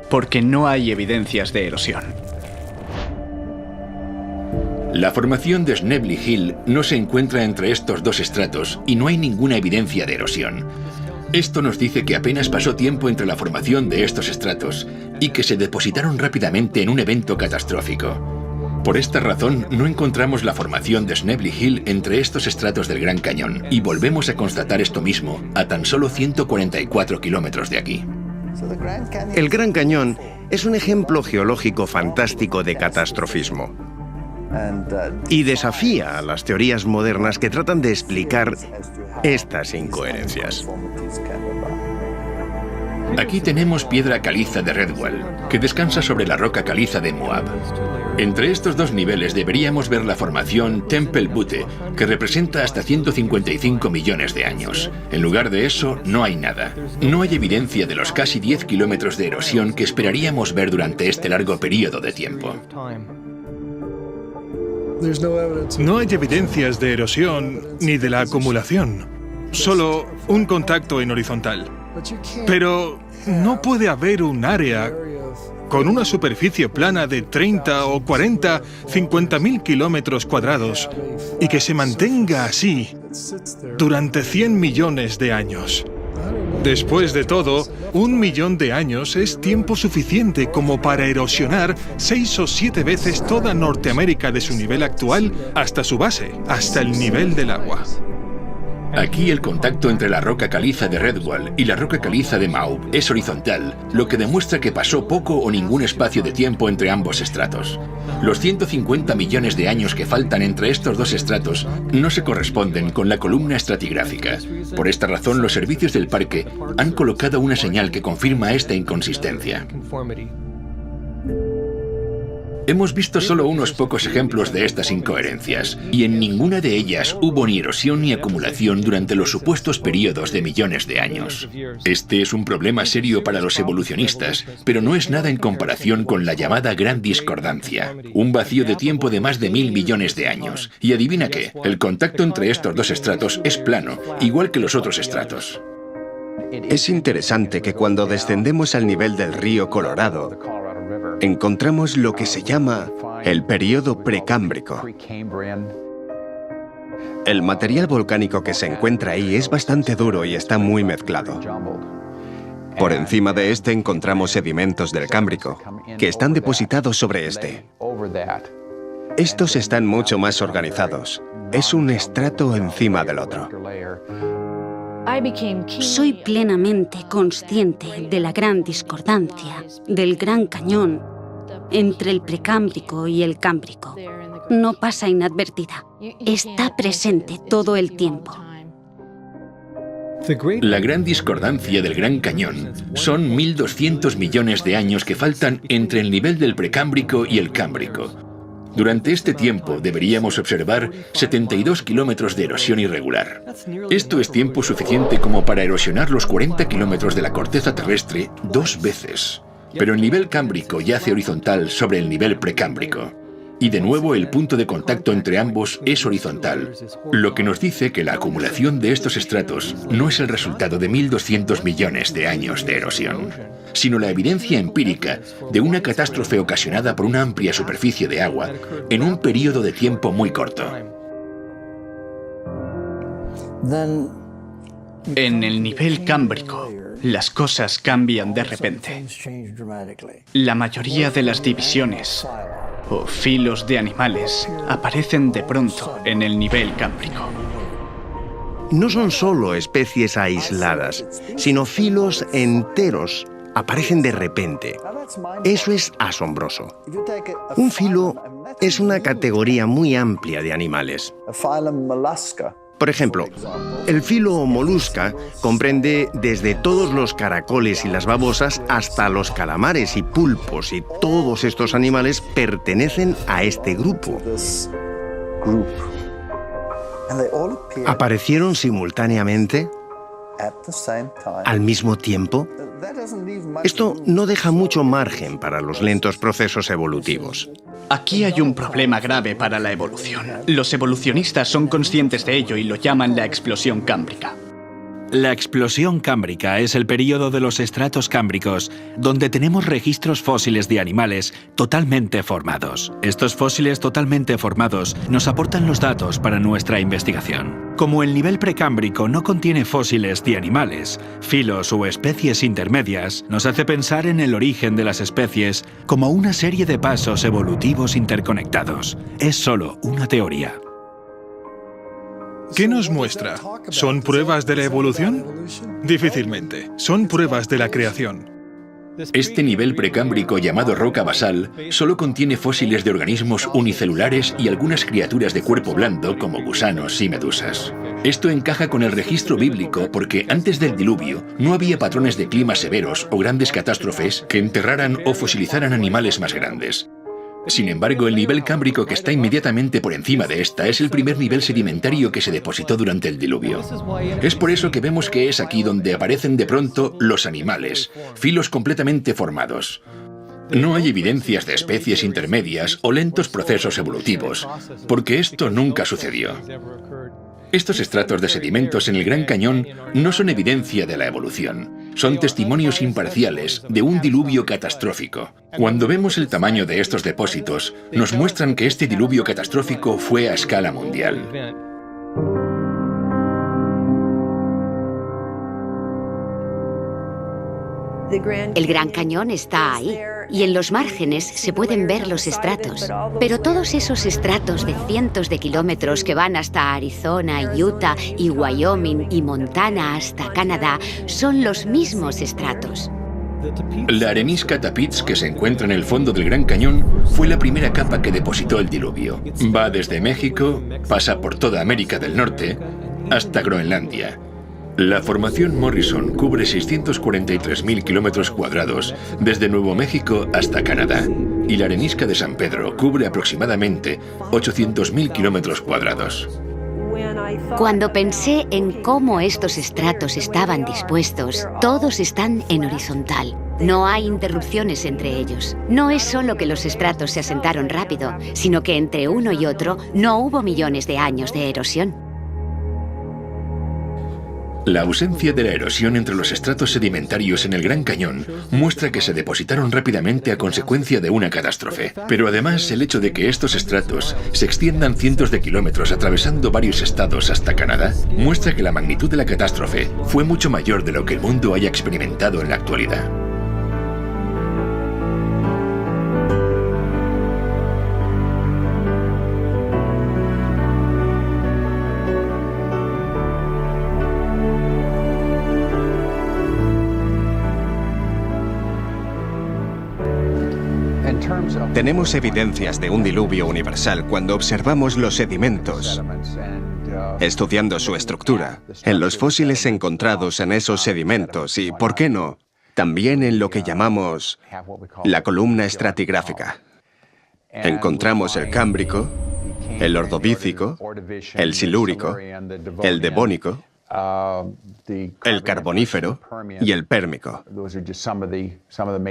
Porque no hay evidencias de erosión. La formación de Snebly Hill no se encuentra entre estos dos estratos y no hay ninguna evidencia de erosión. Esto nos dice que apenas pasó tiempo entre la formación de estos estratos y que se depositaron rápidamente en un evento catastrófico. Por esta razón, no encontramos la formación de Snebly Hill entre estos estratos del Gran Cañón, y volvemos a constatar esto mismo a tan solo 144 kilómetros de aquí. El Gran Cañón es un ejemplo geológico fantástico de catastrofismo. Y desafía a las teorías modernas que tratan de explicar estas incoherencias. Aquí tenemos piedra caliza de Redwall, que descansa sobre la roca caliza de Moab. Entre estos dos niveles deberíamos ver la formación Temple Butte, que representa hasta 155 millones de años. En lugar de eso, no hay nada. No hay evidencia de los casi 10 kilómetros de erosión que esperaríamos ver durante este largo periodo de tiempo. No hay evidencias de erosión ni de la acumulación, solo un contacto en horizontal. Pero no puede haber un área con una superficie plana de 30 o 40, 50.000 kilómetros cuadrados y que se mantenga así durante 100 millones de años. Después de todo, 1 millón de años es tiempo suficiente como para erosionar 6 o 7 veces toda Norteamérica de su nivel actual hasta su base, hasta el nivel del agua. Aquí el contacto entre la roca caliza de Redwall y la roca caliza de Moab es horizontal, lo que demuestra que pasó poco o ningún espacio de tiempo entre ambos estratos. Los 150 millones de años que faltan entre estos dos estratos no se corresponden con la columna estratigráfica. Por esta razón, los servicios del parque han colocado una señal que confirma esta inconsistencia. Hemos visto solo unos pocos ejemplos de estas incoherencias, y en ninguna de ellas hubo ni erosión ni acumulación durante los supuestos periodos de millones de años. Este es un problema serio para los evolucionistas, pero no es nada en comparación con la llamada Gran Discordancia, un vacío de tiempo de más de 1.000 millones de años. Y adivina qué, el contacto entre estos dos estratos es plano, igual que los otros estratos. Es interesante que cuando descendemos al nivel del río Colorado, encontramos lo que se llama el período precámbrico. El material volcánico que se encuentra ahí es bastante duro y está muy mezclado. Por encima de este encontramos sedimentos del Cámbrico, que están depositados sobre este. Estos están mucho más organizados. Es un estrato encima del otro. Soy plenamente consciente de la gran discordancia, del Gran Cañón, entre el Precámbrico y el Cámbrico. No pasa inadvertida. Está presente todo el tiempo. La gran discordancia del Gran Cañón son 1.200 millones de años que faltan entre el nivel del Precámbrico y el Cámbrico. Durante este tiempo deberíamos observar 72 kilómetros de erosión irregular. Esto es tiempo suficiente como para erosionar los 40 kilómetros de la corteza terrestre 2 veces. Pero el nivel cámbrico yace horizontal sobre el nivel precámbrico. Y de nuevo el punto de contacto entre ambos es horizontal, lo que nos dice que la acumulación de estos estratos no es el resultado de 1.200 millones de años de erosión, sino la evidencia empírica de una catástrofe ocasionada por una amplia superficie de agua en un periodo de tiempo muy corto. En el nivel cámbrico, las cosas cambian de repente. La mayoría de las divisiones o filos de animales aparecen de pronto en el nivel cámbrico. No son solo especies aisladas, sino filos enteros aparecen de repente. Eso es asombroso. Un filo es una categoría muy amplia de animales. Por ejemplo, el filo molusca comprende desde todos los caracoles y las babosas hasta los calamares y pulpos, y todos estos animales pertenecen a este grupo. ¿Aparecieron simultáneamente? ¿Al mismo tiempo? Esto no deja mucho margen para los lentos procesos evolutivos. Aquí hay un problema grave para la evolución. Los evolucionistas son conscientes de ello y lo llaman la explosión cámbrica. La explosión cámbrica es el período de los estratos cámbricos, donde tenemos registros fósiles de animales totalmente formados. Estos fósiles totalmente formados nos aportan los datos para nuestra investigación. Como el nivel precámbrico no contiene fósiles de animales, filos o especies intermedias, nos hace pensar en el origen de las especies como una serie de pasos evolutivos interconectados. Es solo una teoría. ¿Qué nos muestra? ¿Son pruebas de la evolución? Difícilmente. Son pruebas de la creación. Este nivel precámbrico llamado roca basal solo contiene fósiles de organismos unicelulares y algunas criaturas de cuerpo blando como gusanos y medusas. Esto encaja con el registro bíblico porque antes del diluvio no había patrones de clima severos o grandes catástrofes que enterraran o fosilizaran animales más grandes. Sin embargo, el nivel cámbrico que está inmediatamente por encima de esta es el primer nivel sedimentario que se depositó durante el diluvio. Es por eso que vemos que es aquí donde aparecen de pronto los animales, filos completamente formados. No hay evidencias de especies intermedias o lentos procesos evolutivos, porque esto nunca sucedió. Estos estratos de sedimentos en el Gran Cañón no son evidencia de la evolución. Son testimonios imparciales de un diluvio catastrófico. Cuando vemos el tamaño de estos depósitos, nos muestran que este diluvio catastrófico fue a escala mundial. El Gran Cañón está ahí, y en los márgenes se pueden ver los estratos. Pero todos esos estratos de cientos de kilómetros que van hasta Arizona, Utah y Wyoming y Montana hasta Canadá son los mismos estratos. La arenisca tapiz que se encuentra en el fondo del Gran Cañón fue la primera capa que depositó el diluvio. Va desde México, pasa por toda América del Norte, hasta Groenlandia. La formación Morrison cubre 643.000 kilómetros cuadrados desde Nuevo México hasta Canadá, y la arenisca de San Pedro cubre aproximadamente 800.000 kilómetros cuadrados. Cuando pensé en cómo estos estratos estaban dispuestos, todos están en horizontal. No hay interrupciones entre ellos. No es solo que los estratos se asentaron rápido, sino que entre uno y otro no hubo millones de años de erosión. La ausencia de la erosión entre los estratos sedimentarios en el Gran Cañón muestra que se depositaron rápidamente a consecuencia de una catástrofe. Pero además, el hecho de que estos estratos se extiendan cientos de kilómetros atravesando varios estados hasta Canadá muestra que la magnitud de la catástrofe fue mucho mayor de lo que el mundo haya experimentado en la actualidad. Tenemos evidencias de un diluvio universal cuando observamos los sedimentos, estudiando su estructura, en los fósiles encontrados en esos sedimentos y, ¿por qué no?, también en lo que llamamos la columna estratigráfica. Encontramos el cámbrico, el ordovícico, el silúrico, el devónico, el carbonífero y el pérmico.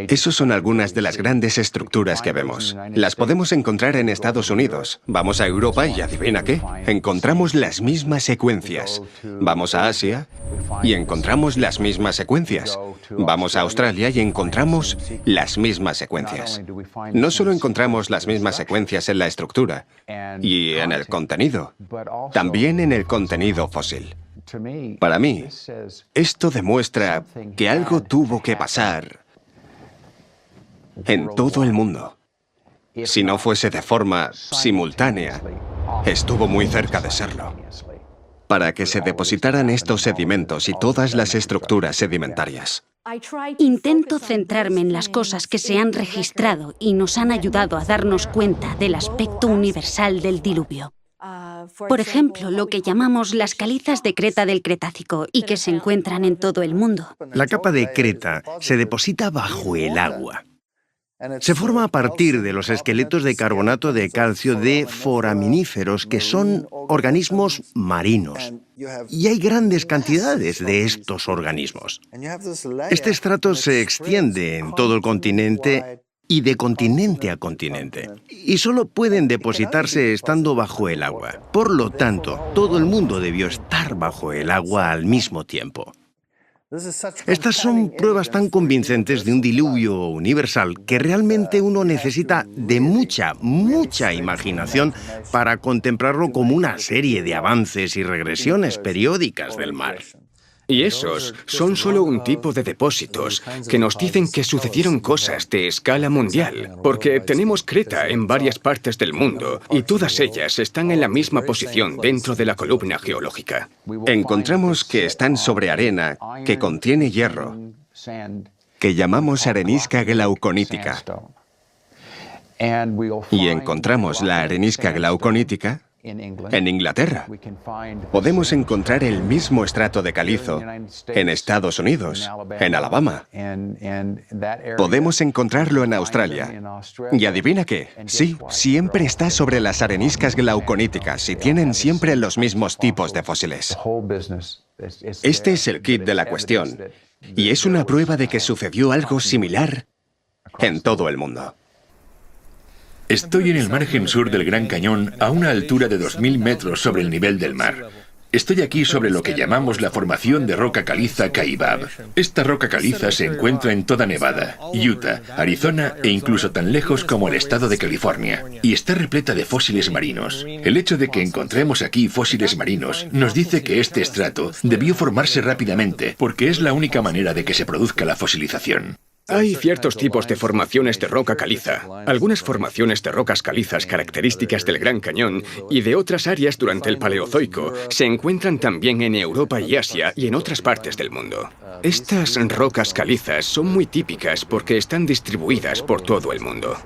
Esas son algunas de las grandes estructuras que vemos. Las podemos encontrar en Estados Unidos. Vamos a Europa y adivina qué, encontramos las mismas secuencias. Vamos a Asia y encontramos las mismas secuencias. Vamos a Australia y encontramos las mismas secuencias. No solo encontramos las mismas secuencias en la estructura y en el contenido, también en el contenido fósil. Para mí, esto demuestra que algo tuvo que pasar en todo el mundo. Si no fuese de forma simultánea, estuvo muy cerca de serlo. Para que se depositaran estos sedimentos y todas las estructuras sedimentarias. Intento centrarme en las cosas que se han registrado y nos han ayudado a darnos cuenta del aspecto universal del diluvio. Por ejemplo, lo que llamamos las calizas de Creta del Cretácico y que se encuentran en todo el mundo. La capa de Creta se deposita bajo el agua. Se forma a partir de los esqueletos de carbonato de calcio de foraminíferos, que son organismos marinos. Y hay grandes cantidades de estos organismos. Este estrato se extiende en todo el continente y de continente a continente. Y solo pueden depositarse estando bajo el agua. Por lo tanto, todo el mundo debió estar bajo el agua al mismo tiempo. Estas son pruebas tan convincentes de un diluvio universal que realmente uno necesita de mucha imaginación para contemplarlo como una serie de avances y regresiones periódicas del mar. Y esos son solo un tipo de depósitos que nos dicen que sucedieron cosas de escala mundial, porque tenemos Creta en varias partes del mundo y todas ellas están en la misma posición dentro de la columna geológica. Encontramos que están sobre arena que contiene hierro, que llamamos arenisca glauconítica. Y encontramos la arenisca glauconítica en Inglaterra. Podemos encontrar el mismo estrato de calizo en Estados Unidos, en Alabama. Podemos encontrarlo en Australia. Y adivina qué, sí, siempre está sobre las areniscas glauconíticas y tienen siempre los mismos tipos de fósiles. Este es el kit de la cuestión, y es una prueba de que sucedió algo similar en todo el mundo. Estoy en el margen sur del Gran Cañón a una altura de 2.000 metros sobre el nivel del mar. Estoy aquí sobre lo que llamamos la formación de roca caliza Kaibab. Esta roca caliza se encuentra en toda Nevada, Utah, Arizona e incluso tan lejos como el estado de California, y está repleta de fósiles marinos. El hecho de que encontremos aquí fósiles marinos nos dice que este estrato debió formarse rápidamente, porque es la única manera de que se produzca la fosilización. Hay ciertos tipos de formaciones de roca caliza. Algunas formaciones de rocas calizas características del Gran Cañón y de otras áreas durante el Paleozoico se encuentran también en Europa y Asia y en otras partes del mundo. Estas rocas calizas son muy típicas porque están distribuidas por todo el mundo.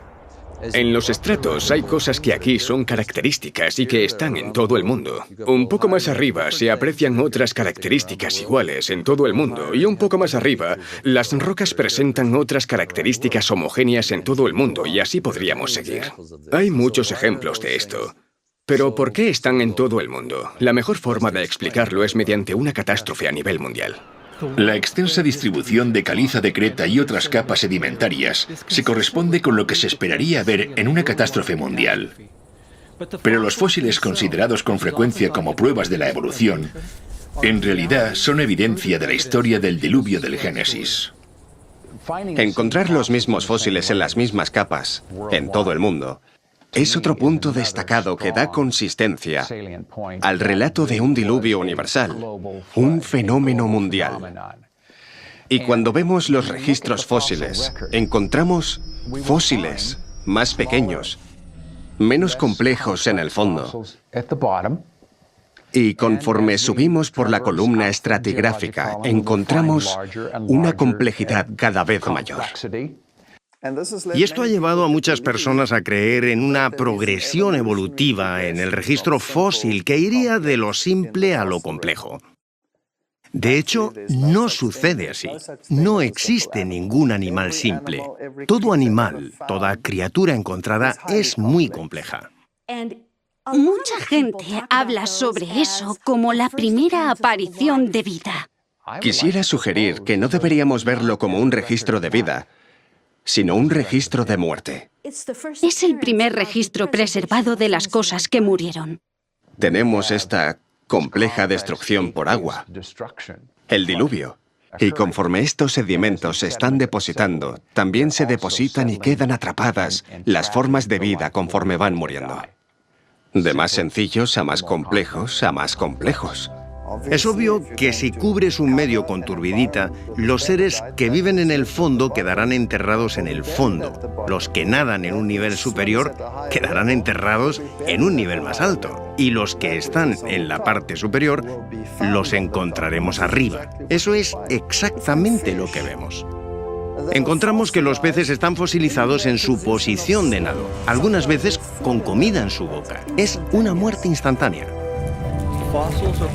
En los estratos hay cosas que aquí son características y que están en todo el mundo. Un poco más arriba se aprecian otras características iguales en todo el mundo y un poco más arriba las rocas presentan otras características homogéneas en todo el mundo y así podríamos seguir. Hay muchos ejemplos de esto. Pero ¿por qué están en todo el mundo? La mejor forma de explicarlo es mediante una catástrofe a nivel mundial. La extensa distribución de caliza de Creta y otras capas sedimentarias se corresponde con lo que se esperaría ver en una catástrofe mundial. Pero los fósiles considerados con frecuencia como pruebas de la evolución, en realidad son evidencia de la historia del diluvio del Génesis. Encontrar los mismos fósiles en las mismas capas, en todo el mundo, es otro punto destacado que da consistencia al relato de un diluvio universal, un fenómeno mundial. Y cuando vemos los registros fósiles, encontramos fósiles más pequeños, menos complejos en el fondo. Y conforme subimos por la columna estratigráfica, encontramos una complejidad cada vez mayor. Y esto ha llevado a muchas personas a creer en una progresión evolutiva en el registro fósil que iría de lo simple a lo complejo. De hecho, no sucede así. No existe ningún animal simple. Todo animal, toda criatura encontrada es muy compleja. Mucha gente habla sobre eso como la primera aparición de vida. Quisiera sugerir que no deberíamos verlo como un registro de vida, sino un registro de muerte. Es el primer registro preservado de las cosas que murieron. Tenemos esta compleja destrucción por agua, el diluvio. Y conforme estos sedimentos se están depositando, también se depositan y quedan atrapadas las formas de vida conforme van muriendo. De más sencillos a más complejos a más complejos. Es obvio que si cubres un medio con turbidita, los seres que viven en el fondo quedarán enterrados en el fondo. Los que nadan en un nivel superior quedarán enterrados en un nivel más alto. Y los que están en la parte superior los encontraremos arriba. Eso es exactamente lo que vemos. Encontramos que los peces están fosilizados en su posición de nado, algunas veces con comida en su boca. Es una muerte instantánea.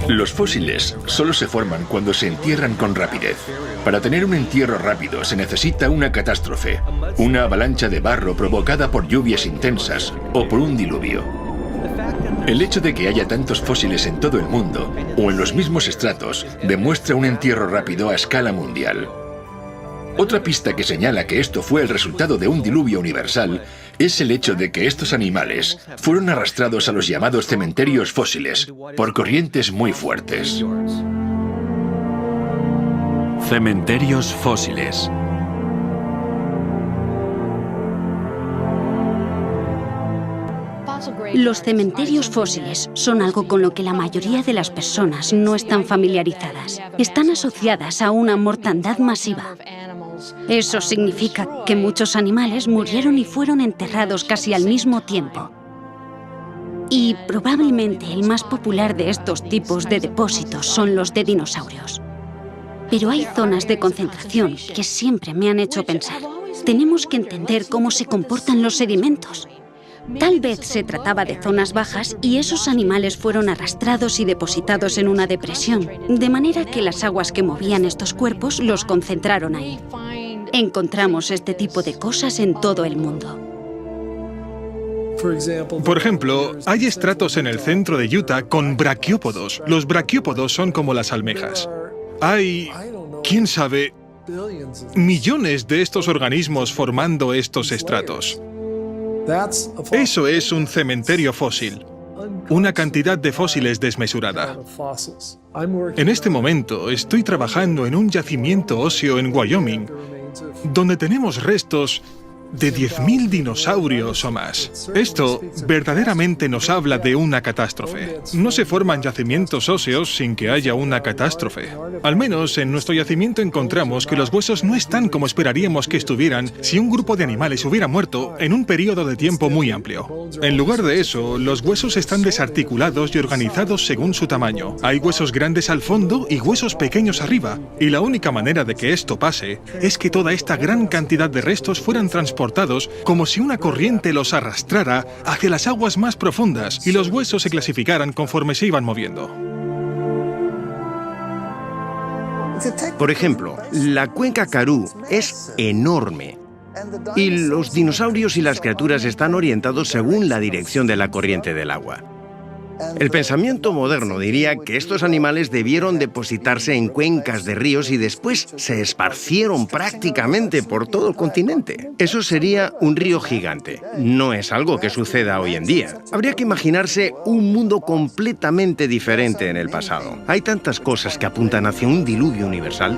Los fósiles solo se forman cuando se entierran con rapidez. Para tener un entierro rápido se necesita una catástrofe, una avalancha de barro provocada por lluvias intensas o por un diluvio. El hecho de que haya tantos fósiles en todo el mundo o en los mismos estratos demuestra un entierro rápido a escala mundial. Otra pista que señala que esto fue el resultado de un diluvio universal es el hecho de que estos animales fueron arrastrados a los llamados cementerios fósiles por corrientes muy fuertes. Cementerios fósiles. Los cementerios fósiles son algo con lo que la mayoría de las personas no están familiarizadas. Están asociadas a una mortandad masiva. Eso significa que muchos animales murieron y fueron enterrados casi al mismo tiempo. Y probablemente el más popular de estos tipos de depósitos son los de dinosaurios. Pero hay zonas de concentración que siempre me han hecho pensar. Tenemos que entender cómo se comportan los sedimentos. Tal vez se trataba de zonas bajas y esos animales fueron arrastrados y depositados en una depresión, de manera que las aguas que movían estos cuerpos los concentraron ahí. Encontramos este tipo de cosas en todo el mundo. Por ejemplo, hay estratos en el centro de Utah con braquiópodos. Los braquiópodos son como las almejas. Hay, quién sabe, millones de estos organismos formando estos estratos. Eso es un cementerio fósil, una cantidad de fósiles desmesurada. En este momento estoy trabajando en un yacimiento óseo en Wyoming, donde tenemos restos de 10.000 dinosaurios o más. Esto verdaderamente nos habla de una catástrofe. No se forman yacimientos óseos sin que haya una catástrofe. Al menos en nuestro yacimiento encontramos que los huesos no están como esperaríamos que estuvieran si un grupo de animales hubiera muerto en un periodo de tiempo muy amplio. En lugar de eso, los huesos están desarticulados y organizados según su tamaño. Hay huesos grandes al fondo y huesos pequeños arriba. Y la única manera de que esto pase es que toda esta gran cantidad de restos fueran transportados como si una corriente los arrastrara hacia las aguas más profundas y los huesos se clasificaran conforme se iban moviendo. Por ejemplo, la cuenca Karoo es enorme y los dinosaurios y las criaturas están orientados según la dirección de la corriente del agua. El pensamiento moderno diría que estos animales debieron depositarse en cuencas de ríos y después se esparcieron prácticamente por todo el continente. Eso sería un río gigante. No es algo que suceda hoy en día. Habría que imaginarse un mundo completamente diferente en el pasado. Hay tantas cosas que apuntan hacia un diluvio universal.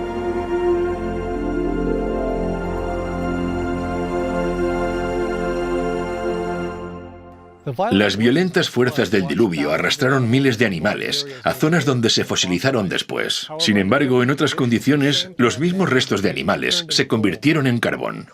Las violentas fuerzas del diluvio arrastraron miles de animales a zonas donde se fosilizaron después. Sin embargo, en otras condiciones, los mismos restos de animales se convirtieron en carbón.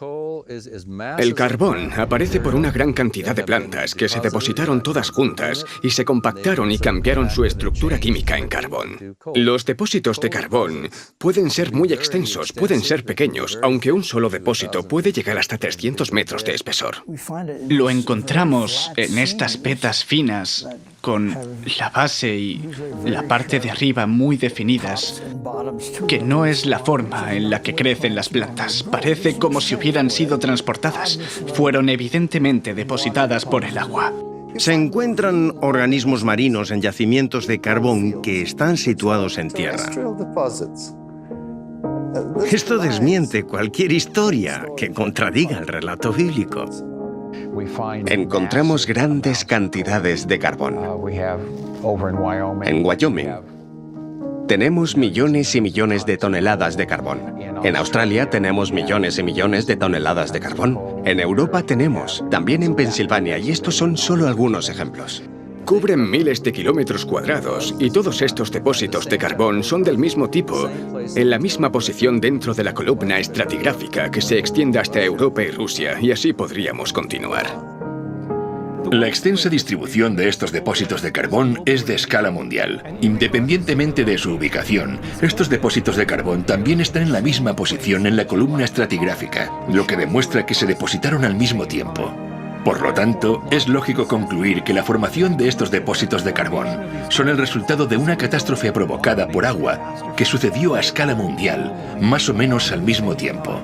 El carbón aparece por una gran cantidad de plantas que se depositaron todas juntas y se compactaron y cambiaron su estructura química en carbón. Los depósitos de carbón pueden ser muy extensos, pueden ser pequeños, aunque un solo depósito puede llegar hasta 300 metros de espesor. Lo encontramos en estas vetas finas, con la base y la parte de arriba muy definidas, que no es la forma en la que crecen las plantas. Parece como si hubieran sido transportadas. Fueron evidentemente depositadas por el agua. Se encuentran organismos marinos en yacimientos de carbón que están situados en tierra. Esto desmiente cualquier historia que contradiga el relato bíblico. Encontramos grandes cantidades de carbón. En Wyoming tenemos millones y millones de toneladas de carbón. En Australia tenemos millones y millones de toneladas de carbón. En Europa tenemos, también en Pensilvania, y estos son solo algunos ejemplos. cubren miles de kilómetros cuadrados y todos estos depósitos de carbón son del mismo tipo, en la misma posición dentro de la columna estratigráfica que se extiende hasta Europa y Rusia, y así podríamos continuar. La extensa distribución de estos depósitos de carbón es de escala mundial. Independientemente de su ubicación, estos depósitos de carbón también están en la misma posición en la columna estratigráfica, lo que demuestra que se depositaron al mismo tiempo. Por lo tanto, es lógico concluir que la formación de estos depósitos de carbón son el resultado de una catástrofe provocada por agua que sucedió a escala mundial, más o menos al mismo tiempo.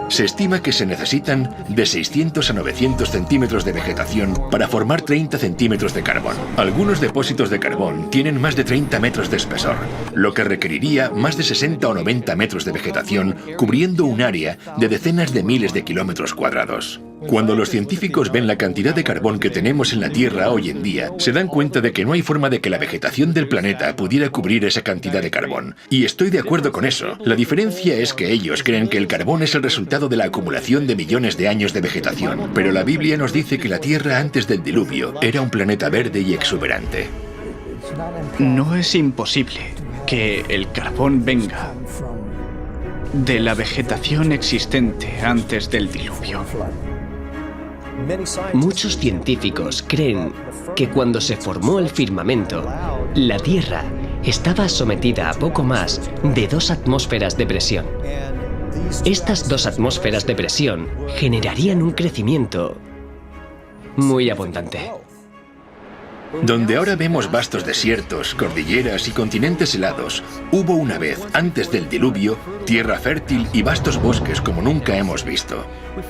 Se estima que se necesitan de 600 a 900 centímetros de vegetación para formar 30 centímetros de carbón. Algunos depósitos de carbón tienen más de 30 metros de espesor, lo que requeriría más de 60 o 90 metros de vegetación cubriendo un área de decenas de miles de kilómetros cuadrados. Cuando los científicos ven la cantidad de carbón que tenemos en la Tierra hoy en día, se dan cuenta de que no hay forma de que la vegetación del planeta pudiera cubrir esa cantidad de carbón. Y estoy de acuerdo con eso. La diferencia es que ellos creen que el carbón es el resultado de la acumulación de millones de años de vegetación. Pero la Biblia nos dice que la Tierra antes del diluvio era un planeta verde y exuberante. No es imposible que el carbón venga de la vegetación existente antes del diluvio. Muchos científicos creen que cuando se formó el firmamento, la Tierra estaba sometida a poco más de 2 atmósferas de presión. Estas 2 atmósferas de presión generarían un crecimiento muy abundante. Donde ahora vemos vastos desiertos, cordilleras y continentes helados, hubo una vez, antes del diluvio, tierra fértil y vastos bosques como nunca hemos visto.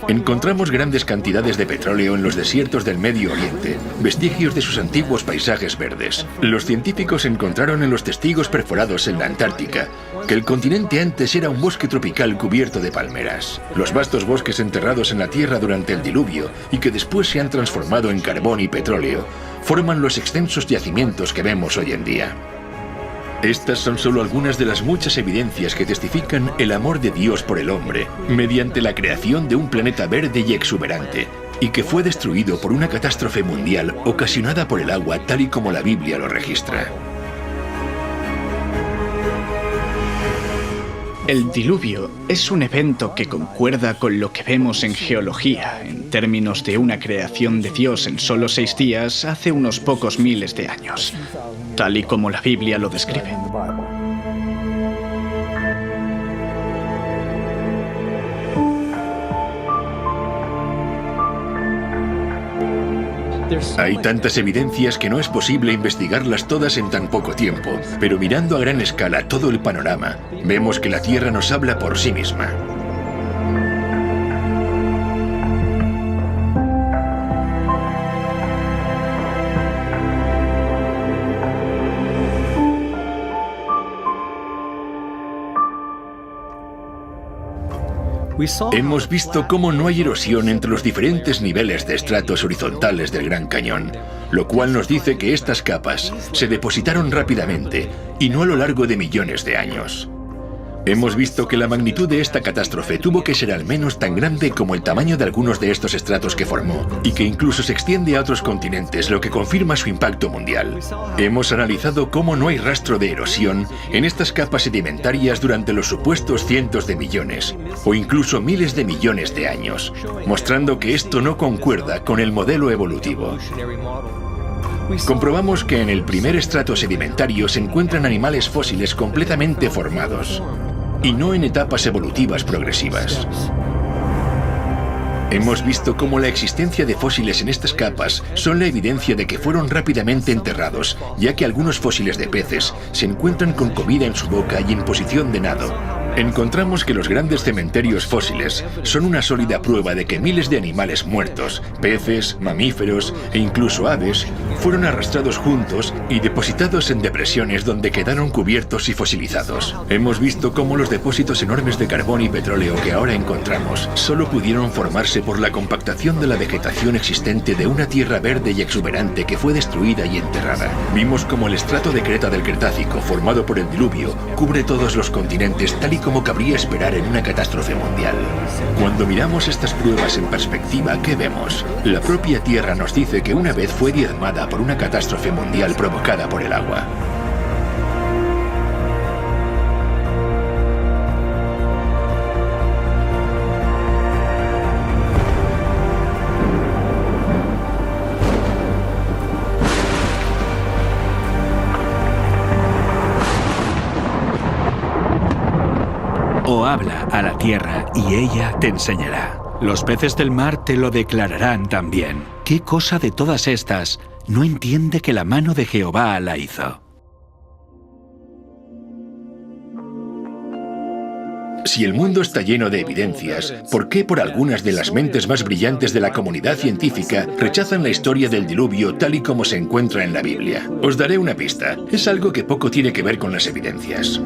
Encontramos grandes cantidades de petróleo en los desiertos del Medio Oriente, vestigios de sus antiguos paisajes verdes. Los científicos encontraron en los testigos perforados en la Antártica que el continente antes era un bosque tropical cubierto de palmeras. Los vastos bosques enterrados en la tierra durante el diluvio y que después se han transformado en carbón y petróleo, forman los extensos yacimientos que vemos hoy en día. Estas son solo algunas de las muchas evidencias que testifican el amor de Dios por el hombre, mediante la creación de un planeta verde y exuberante, y que fue destruido por una catástrofe mundial ocasionada por el agua tal y como la Biblia lo registra. El diluvio es un evento que concuerda con lo que vemos en geología, en términos de una creación de Dios en solo 6 días hace unos pocos miles de años, tal y como la Biblia lo describe. Hay tantas evidencias que no es posible investigarlas todas en tan poco tiempo, pero mirando a gran escala todo el panorama, vemos que la Tierra nos habla por sí misma. Hemos visto cómo no hay erosión entre los diferentes niveles de estratos horizontales del Gran Cañón, lo cual nos dice que estas capas se depositaron rápidamente y no a lo largo de millones de años. Hemos visto que la magnitud de esta catástrofe tuvo que ser al menos tan grande como el tamaño de algunos de estos estratos que formó, y que incluso se extiende a otros continentes, lo que confirma su impacto mundial. Hemos analizado cómo no hay rastro de erosión en estas capas sedimentarias durante los supuestos cientos de millones, o incluso miles de millones de años, mostrando que esto no concuerda con el modelo evolutivo. Comprobamos que en el primer estrato sedimentario se encuentran animales fósiles completamente formados, y no en etapas evolutivas progresivas. Hemos visto cómo la existencia de fósiles en estas capas son la evidencia de que fueron rápidamente enterrados, ya que algunos fósiles de peces se encuentran con comida en su boca y en posición de nado. Encontramos que los grandes cementerios fósiles son una sólida prueba de que miles de animales muertos, peces, mamíferos e incluso aves, fueron arrastrados juntos y depositados en depresiones donde quedaron cubiertos y fosilizados. Hemos visto cómo los depósitos enormes de carbón y petróleo que ahora encontramos solo pudieron formarse por la compactación de la vegetación existente de una tierra verde y exuberante que fue destruida y enterrada. Vimos cómo el estrato de creta del Cretácico, formado por el diluvio, cubre todos los continentes tal y como cabría esperar en una catástrofe mundial. Cuando miramos estas pruebas en perspectiva, ¿qué vemos? La propia Tierra nos dice que una vez fue diezmada por una catástrofe mundial provocada por el agua. O habla a la tierra y ella te enseñará. Los peces del mar te lo declararán también. ¿Qué cosa de todas estas no entiende que la mano de Jehová la hizo? Si el mundo está lleno de evidencias, ¿por qué por algunas de las mentes más brillantes de la comunidad científica rechazan la historia del diluvio tal y como se encuentra en la Biblia? Os daré una pista. Es algo que poco tiene que ver con las evidencias.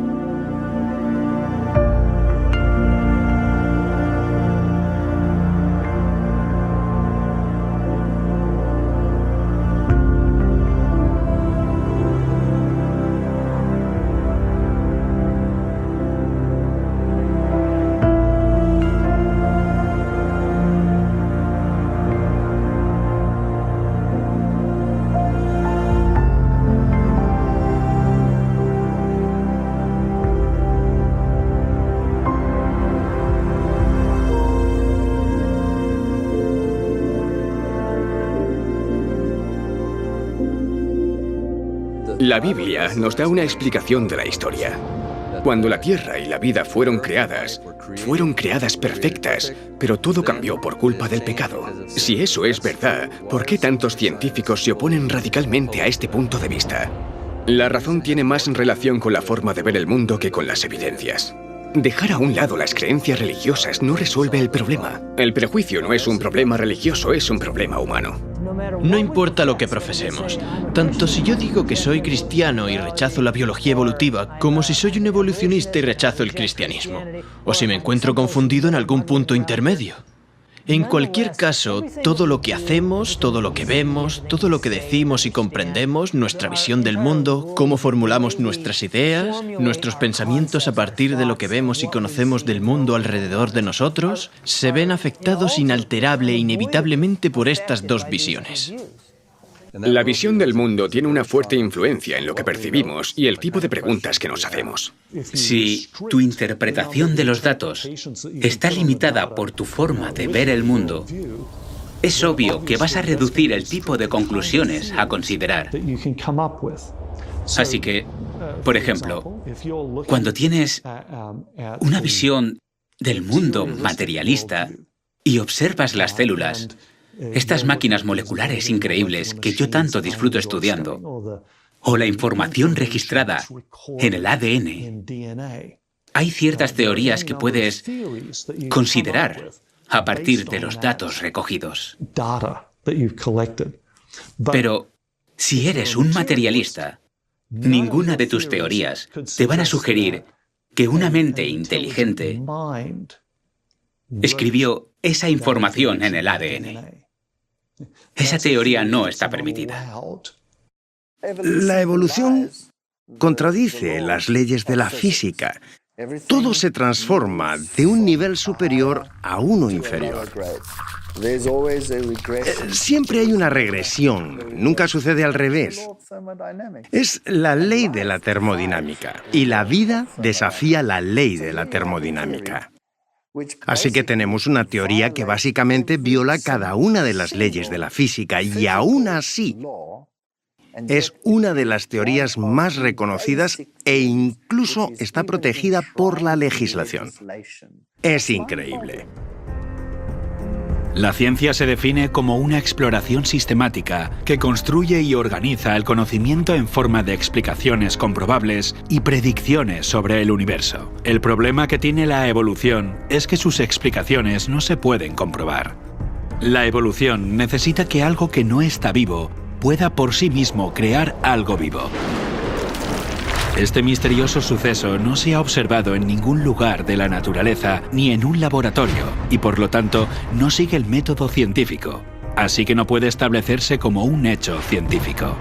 La Biblia nos da una explicación de la historia. Cuando la Tierra y la vida fueron creadas perfectas, pero todo cambió por culpa del pecado. Si eso es verdad, ¿por qué tantos científicos se oponen radicalmente a este punto de vista? La razón tiene más relación con la forma de ver el mundo que con las evidencias. Dejar a un lado las creencias religiosas no resuelve el problema. El prejuicio no es un problema religioso, es un problema humano. No importa lo que profesemos, tanto si yo digo que soy cristiano y rechazo la biología evolutiva, como si soy un evolucionista y rechazo el cristianismo, o si me encuentro confundido en algún punto intermedio. En cualquier caso, todo lo que hacemos, todo lo que vemos, todo lo que decimos y comprendemos, nuestra visión del mundo, cómo formulamos nuestras ideas, nuestros pensamientos a partir de lo que vemos y conocemos del mundo alrededor de nosotros, se ven afectados inalterable e inevitablemente por estas dos visiones. La visión del mundo tiene una fuerte influencia en lo que percibimos y el tipo de preguntas que nos hacemos. Si tu interpretación de los datos está limitada por tu forma de ver el mundo, es obvio que vas a reducir el tipo de conclusiones a considerar. Así que, por ejemplo, cuando tienes una visión del mundo materialista y observas las células, estas máquinas moleculares increíbles que yo tanto disfruto estudiando, o la información registrada en el ADN, hay ciertas teorías que puedes considerar a partir de los datos recogidos. Pero si eres un materialista, ninguna de tus teorías te van a sugerir que una mente inteligente escribió esa información en el ADN. Esa teoría no está permitida. La evolución contradice las leyes de la física. Todo se transforma de un nivel superior a uno inferior. Siempre hay una regresión, nunca sucede al revés. Es la ley de la termodinámica, y la vida desafía la ley de la termodinámica. Así que tenemos una teoría que básicamente viola cada una de las leyes de la física y aún así es una de las teorías más reconocidas e incluso está protegida por la legislación. Es increíble. La ciencia se define como una exploración sistemática que construye y organiza el conocimiento en forma de explicaciones comprobables y predicciones sobre el universo. El problema que tiene la evolución es que sus explicaciones no se pueden comprobar. La evolución necesita que algo que no está vivo pueda por sí mismo crear algo vivo. Este misterioso suceso no se ha observado en ningún lugar de la naturaleza ni en un laboratorio y por lo tanto no sigue el método científico, así que no puede establecerse como un hecho científico.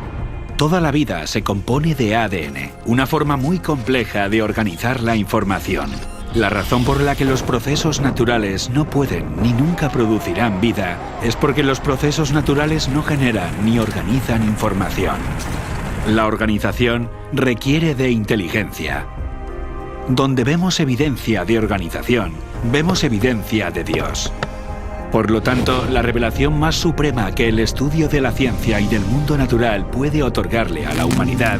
Toda la vida se compone de ADN, una forma muy compleja de organizar la información. La razón por la que los procesos naturales no pueden ni nunca producirán vida es porque los procesos naturales no generan ni organizan información. La organización requiere de inteligencia. Donde vemos evidencia de organización, vemos evidencia de Dios. Por lo tanto, la revelación más suprema que el estudio de la ciencia y del mundo natural puede otorgarle a la humanidad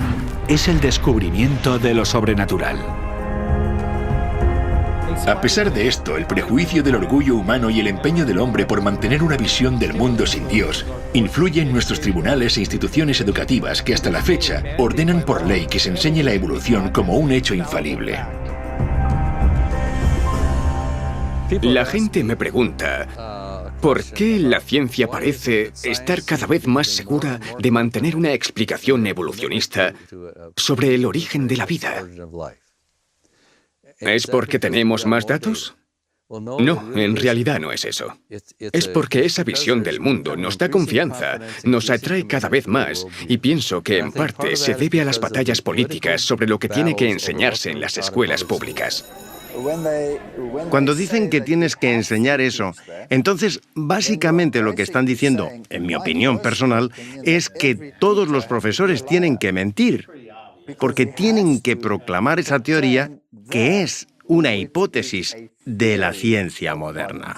es el descubrimiento de lo sobrenatural. A pesar de esto, el prejuicio del orgullo humano y el empeño del hombre por mantener una visión del mundo sin Dios influye en nuestros tribunales e instituciones educativas que hasta la fecha ordenan por ley que se enseñe la evolución como un hecho infalible. La gente me pregunta, ¿por qué la ciencia parece estar cada vez más segura de mantener una explicación evolucionista sobre el origen de la vida? ¿Es porque tenemos más datos? No, en realidad no es eso. Es porque esa visión del mundo nos da confianza, nos atrae cada vez más, y pienso que en parte se debe a las batallas políticas sobre lo que tiene que enseñarse en las escuelas públicas. Cuando dicen que tienes que enseñar eso, entonces básicamente lo que están diciendo, en mi opinión personal, es que todos los profesores tienen que mentir, porque tienen que proclamar esa teoría que es una hipótesis de la ciencia moderna.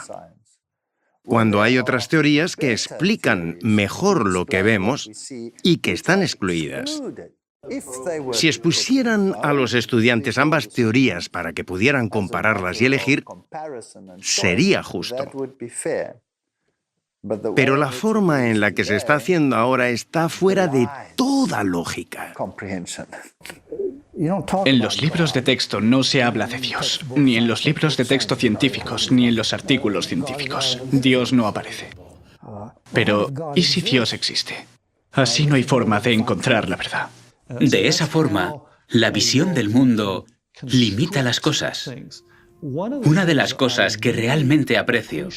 Cuando hay otras teorías que explican mejor lo que vemos y que están excluidas. Si expusieran a los estudiantes ambas teorías para que pudieran compararlas y elegir, sería justo. Pero la forma en la que se está haciendo ahora está fuera de toda lógica. En los libros de texto no se habla de Dios, ni en los libros de texto científicos, ni en los artículos científicos. Dios no aparece. Pero, ¿y si Dios existe? Así no hay forma de encontrar la verdad. De esa forma, la visión del mundo limita las cosas. Una de las cosas que realmente aprecio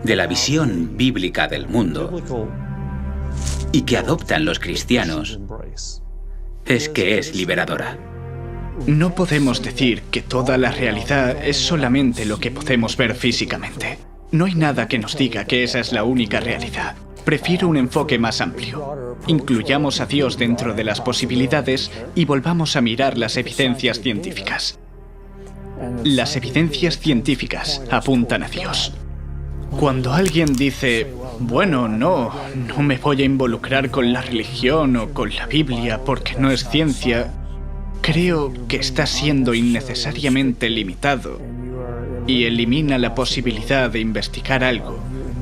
de la visión bíblica del mundo y que adoptan los cristianos es que es liberadora. No podemos decir que toda la realidad es solamente lo que podemos ver físicamente. No hay nada que nos diga que esa es la única realidad. Prefiero un enfoque más amplio. Incluyamos a Dios dentro de las posibilidades y volvamos a mirar las evidencias científicas. Las evidencias científicas apuntan a Dios. Cuando alguien dice, bueno, no me voy a involucrar con la religión o con la Biblia porque no es ciencia, creo que está siendo innecesariamente limitado y elimina la posibilidad de investigar algo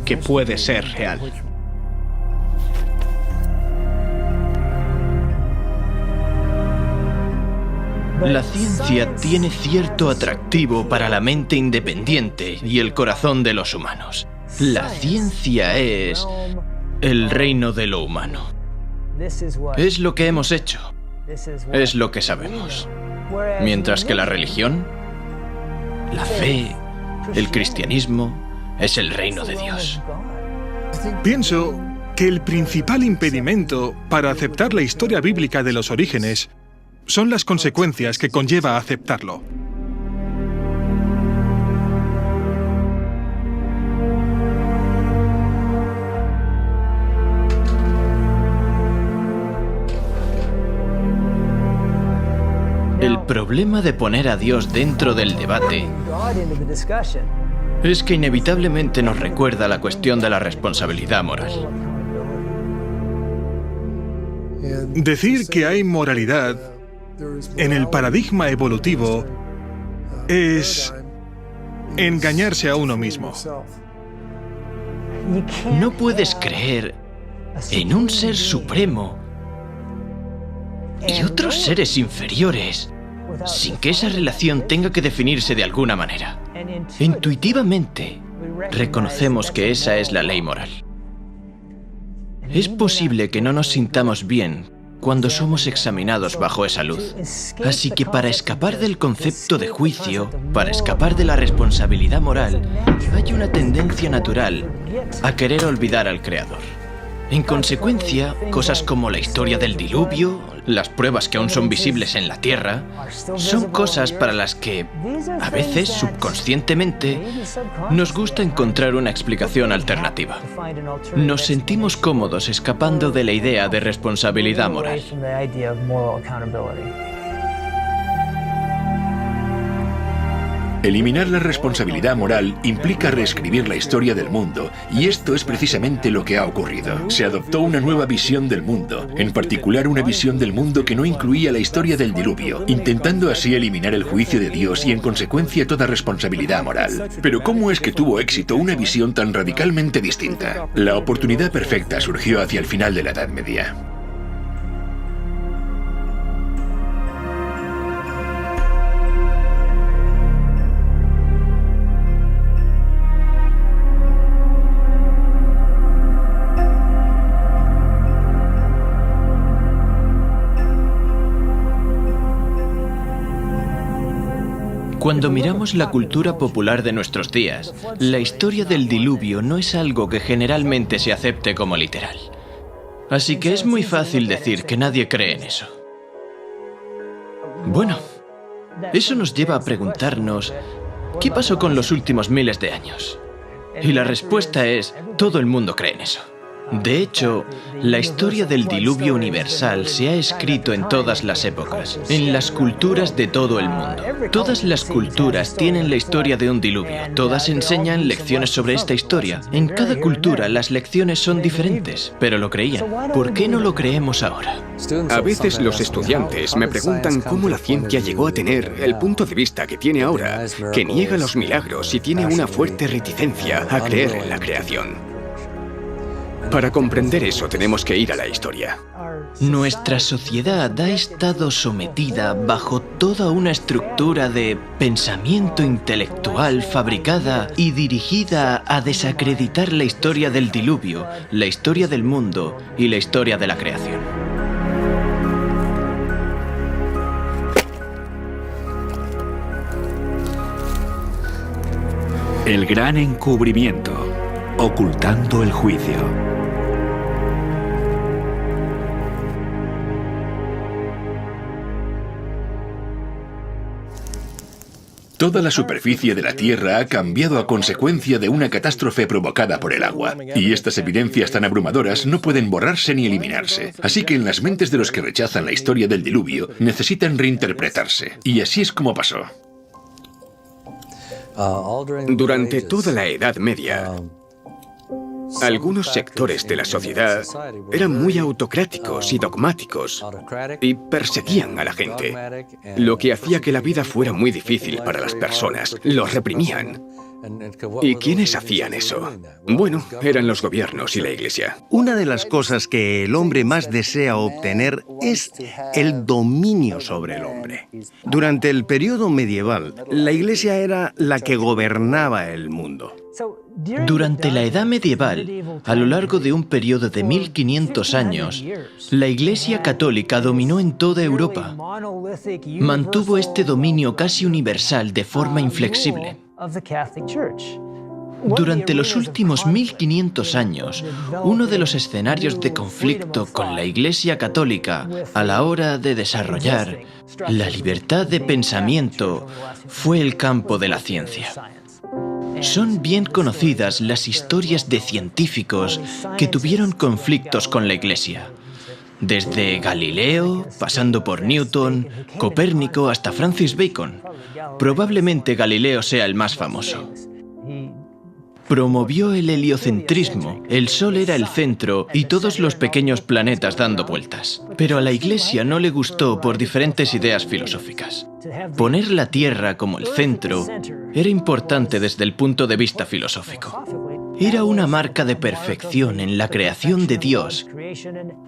que puede ser real. La ciencia tiene cierto atractivo para la mente independiente y el corazón de los humanos. La ciencia es el reino de lo humano. Es lo que hemos hecho. Es lo que sabemos. Mientras que la religión, la fe, el cristianismo, es el reino de Dios. Pienso que el principal impedimento para aceptar la historia bíblica de los orígenes son las consecuencias que conlleva aceptarlo. El problema de poner a Dios dentro del debate es que inevitablemente nos recuerda la cuestión de la responsabilidad moral. Decir que hay moralidad en el paradigma evolutivo es engañarse a uno mismo. No puedes creer en un ser supremo y otros seres inferiores sin que esa relación tenga que definirse de alguna manera. Intuitivamente, reconocemos que esa es la ley moral. Es posible que no nos sintamos bien cuando somos examinados bajo esa luz. Así que para escapar del concepto de juicio, para escapar de la responsabilidad moral, hay una tendencia natural a querer olvidar al Creador. En consecuencia, cosas como la historia del diluvio, las pruebas que aún son visibles en la Tierra, son cosas para las que, a veces subconscientemente, nos gusta encontrar una explicación alternativa. Nos sentimos cómodos escapando de la idea de responsabilidad moral. Eliminar la responsabilidad moral implica reescribir la historia del mundo, y esto es precisamente lo que ha ocurrido. Se adoptó una nueva visión del mundo, en particular una visión del mundo que no incluía la historia del diluvio, intentando así eliminar el juicio de Dios y en consecuencia toda responsabilidad moral. Pero ¿cómo es que tuvo éxito una visión tan radicalmente distinta? La oportunidad perfecta surgió hacia el final de la Edad Media. Cuando miramos la cultura popular de nuestros días, la historia del diluvio no es algo que generalmente se acepte como literal. Así que es muy fácil decir que nadie cree en eso. Bueno, eso nos lleva a preguntarnos, ¿qué pasó con los últimos miles de años? Y la respuesta es, todo el mundo cree en eso. De hecho, la historia del diluvio universal se ha escrito en todas las épocas, en las culturas de todo el mundo. Todas las culturas tienen la historia de un diluvio. Todas enseñan lecciones sobre esta historia. En cada cultura las lecciones son diferentes, pero lo creían. ¿Por qué no lo creemos ahora? A veces los estudiantes me preguntan cómo la ciencia llegó a tener el punto de vista que tiene ahora, que niega los milagros y tiene una fuerte reticencia a creer en la creación. Para comprender eso tenemos que ir a la historia. Nuestra sociedad ha estado sometida bajo toda una estructura de pensamiento intelectual fabricada y dirigida a desacreditar la historia del diluvio, la historia del mundo y la historia de la creación. El gran encubrimiento, ocultando el juicio. Toda la superficie de la Tierra ha cambiado a consecuencia de una catástrofe provocada por el agua. Y estas evidencias tan abrumadoras no pueden borrarse ni eliminarse. Así que en las mentes de los que rechazan la historia del diluvio, necesitan reinterpretarse. Y así es como pasó. Durante toda la Edad Media, algunos sectores de la sociedad eran muy autocráticos y dogmáticos y perseguían a la gente, lo que hacía que la vida fuera muy difícil para las personas. Los reprimían. ¿Y quiénes hacían eso? Bueno, eran los gobiernos y la Iglesia. Una de las cosas que el hombre más desea obtener es el dominio sobre el hombre. Durante el periodo medieval, la Iglesia era la que gobernaba el mundo. Durante la Edad Medieval, a lo largo de un periodo de 1500 años, la Iglesia Católica dominó en toda Europa. Mantuvo este dominio casi universal de forma inflexible. Durante los últimos 1500 años, uno de los escenarios de conflicto con la Iglesia Católica a la hora de desarrollar la libertad de pensamiento fue el campo de la ciencia. Son bien conocidas las historias de científicos que tuvieron conflictos con la Iglesia. Desde Galileo, pasando por Newton, Copérnico hasta Francis Bacon. Probablemente Galileo sea el más famoso. Promovió el heliocentrismo. El Sol era el centro y todos los pequeños planetas dando vueltas. Pero a la Iglesia no le gustó por diferentes ideas filosóficas. Poner la Tierra como el centro era importante desde el punto de vista filosófico. Era una marca de perfección en la creación de Dios,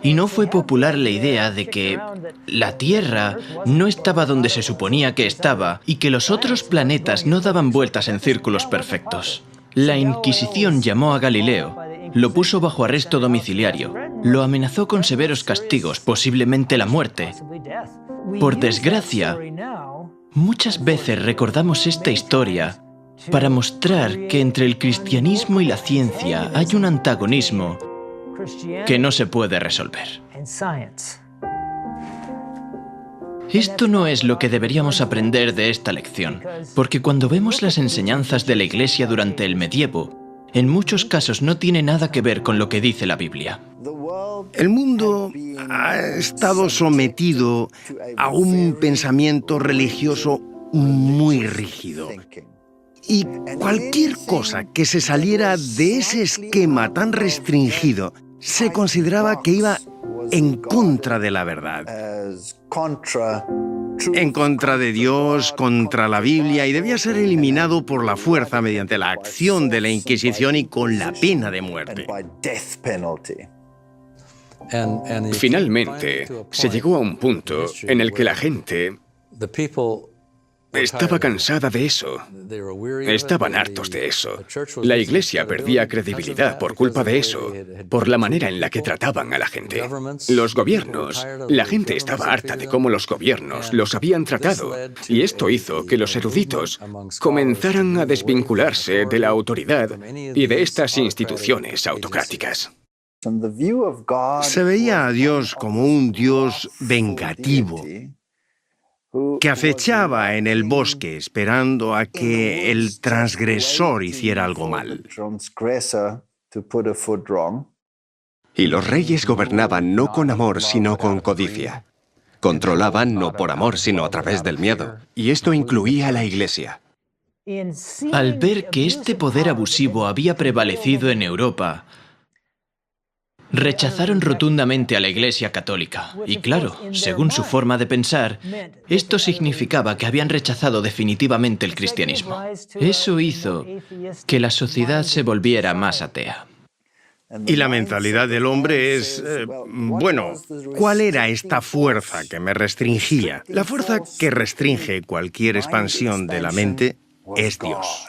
y no fue popular la idea de que la Tierra no estaba donde se suponía que estaba y que los otros planetas no daban vueltas en círculos perfectos. La Inquisición llamó a Galileo, lo puso bajo arresto domiciliario, lo amenazó con severos castigos, posiblemente la muerte. Por desgracia, muchas veces recordamos esta historia para mostrar que entre el cristianismo y la ciencia hay un antagonismo que no se puede resolver. Esto no es lo que deberíamos aprender de esta lección, porque cuando vemos las enseñanzas de la Iglesia durante el medievo, en muchos casos no tiene nada que ver con lo que dice la Biblia. El mundo ha estado sometido a un pensamiento religioso muy rígido. Y cualquier cosa que se saliera de ese esquema tan restringido se consideraba que iba en contra de la verdad, en contra de Dios, contra la Biblia, y debía ser eliminado por la fuerza mediante la acción de la Inquisición y con la pena de muerte. Finalmente, se llegó a un punto en el que la gente estaba cansada de eso. Estaban hartos de eso. La Iglesia perdía credibilidad por culpa de eso, por la manera en la que trataban a la gente. Los gobiernos, la gente estaba harta de cómo los gobiernos los habían tratado, y esto hizo que los eruditos comenzaran a desvincularse de la autoridad y de estas instituciones autocráticas. Se veía a Dios como un Dios vengativo, que acechaba en el bosque esperando a que el transgresor hiciera algo mal. Y los reyes gobernaban no con amor, sino con codicia. Controlaban no por amor, sino a través del miedo. Y esto incluía a la Iglesia. Al ver que este poder abusivo había prevalecido en Europa, rechazaron rotundamente a la Iglesia católica. Y claro, según su forma de pensar, esto significaba que habían rechazado definitivamente el cristianismo. Eso hizo que la sociedad se volviera más atea. Y la mentalidad del hombre es, bueno, ¿cuál era esta fuerza que me restringía? La fuerza que restringe cualquier expansión de la mente es Dios.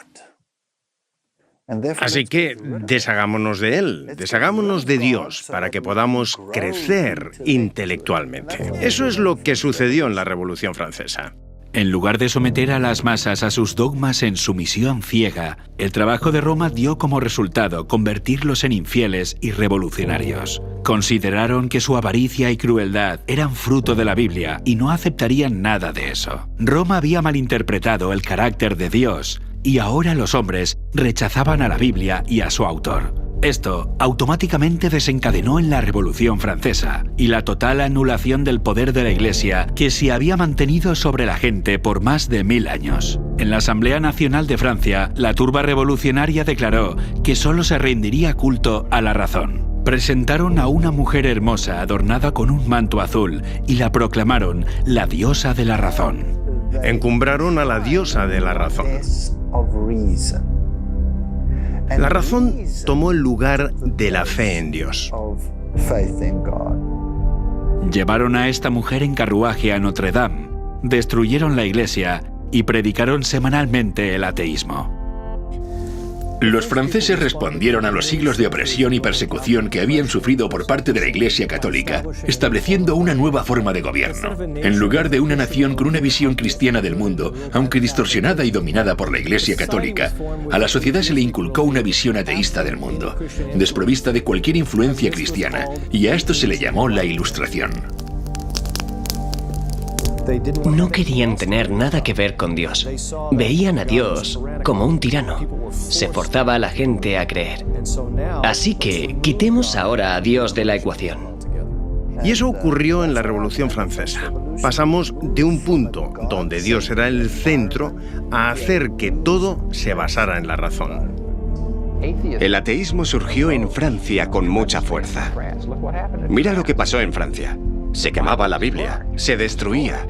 Así que deshagámonos de Él, deshagámonos de Dios para que podamos crecer intelectualmente. Eso es lo que sucedió en la Revolución Francesa. En lugar de someter a las masas a sus dogmas en sumisión ciega, el trabajo de Roma dio como resultado convertirlos en infieles y revolucionarios. Consideraron que su avaricia y crueldad eran fruto de la Biblia y no aceptarían nada de eso. Roma había malinterpretado el carácter de Dios y ahora los hombres rechazaban a la Biblia y a su autor. Esto automáticamente desencadenó en la Revolución Francesa y la total anulación del poder de la Iglesia que se había mantenido sobre la gente por más de 1000 años. En la Asamblea Nacional de Francia, la turba revolucionaria declaró que solo se rendiría culto a la razón. Presentaron a una mujer hermosa adornada con un manto azul y la proclamaron la diosa de la razón. Encumbraron a la diosa de la razón. La razón tomó el lugar de la fe en Dios. Llevaron a esta mujer en carruaje a Notre Dame, destruyeron la iglesia y predicaron semanalmente el ateísmo. Los franceses respondieron a los siglos de opresión y persecución que habían sufrido por parte de la Iglesia Católica, estableciendo una nueva forma de gobierno. En lugar de una nación con una visión cristiana del mundo, aunque distorsionada y dominada por la Iglesia Católica, a la sociedad se le inculcó una visión ateísta del mundo, desprovista de cualquier influencia cristiana, y a esto se le llamó la Ilustración. No querían tener nada que ver con Dios. Veían a Dios como un tirano. Se forzaba a la gente a creer. Así que quitemos ahora a Dios de la ecuación. Y eso ocurrió en la Revolución Francesa. Pasamos de un punto donde Dios era el centro a hacer que todo se basara en la razón. El ateísmo surgió en Francia con mucha fuerza. Mira lo que pasó en Francia. Se quemaba la Biblia, se destruía.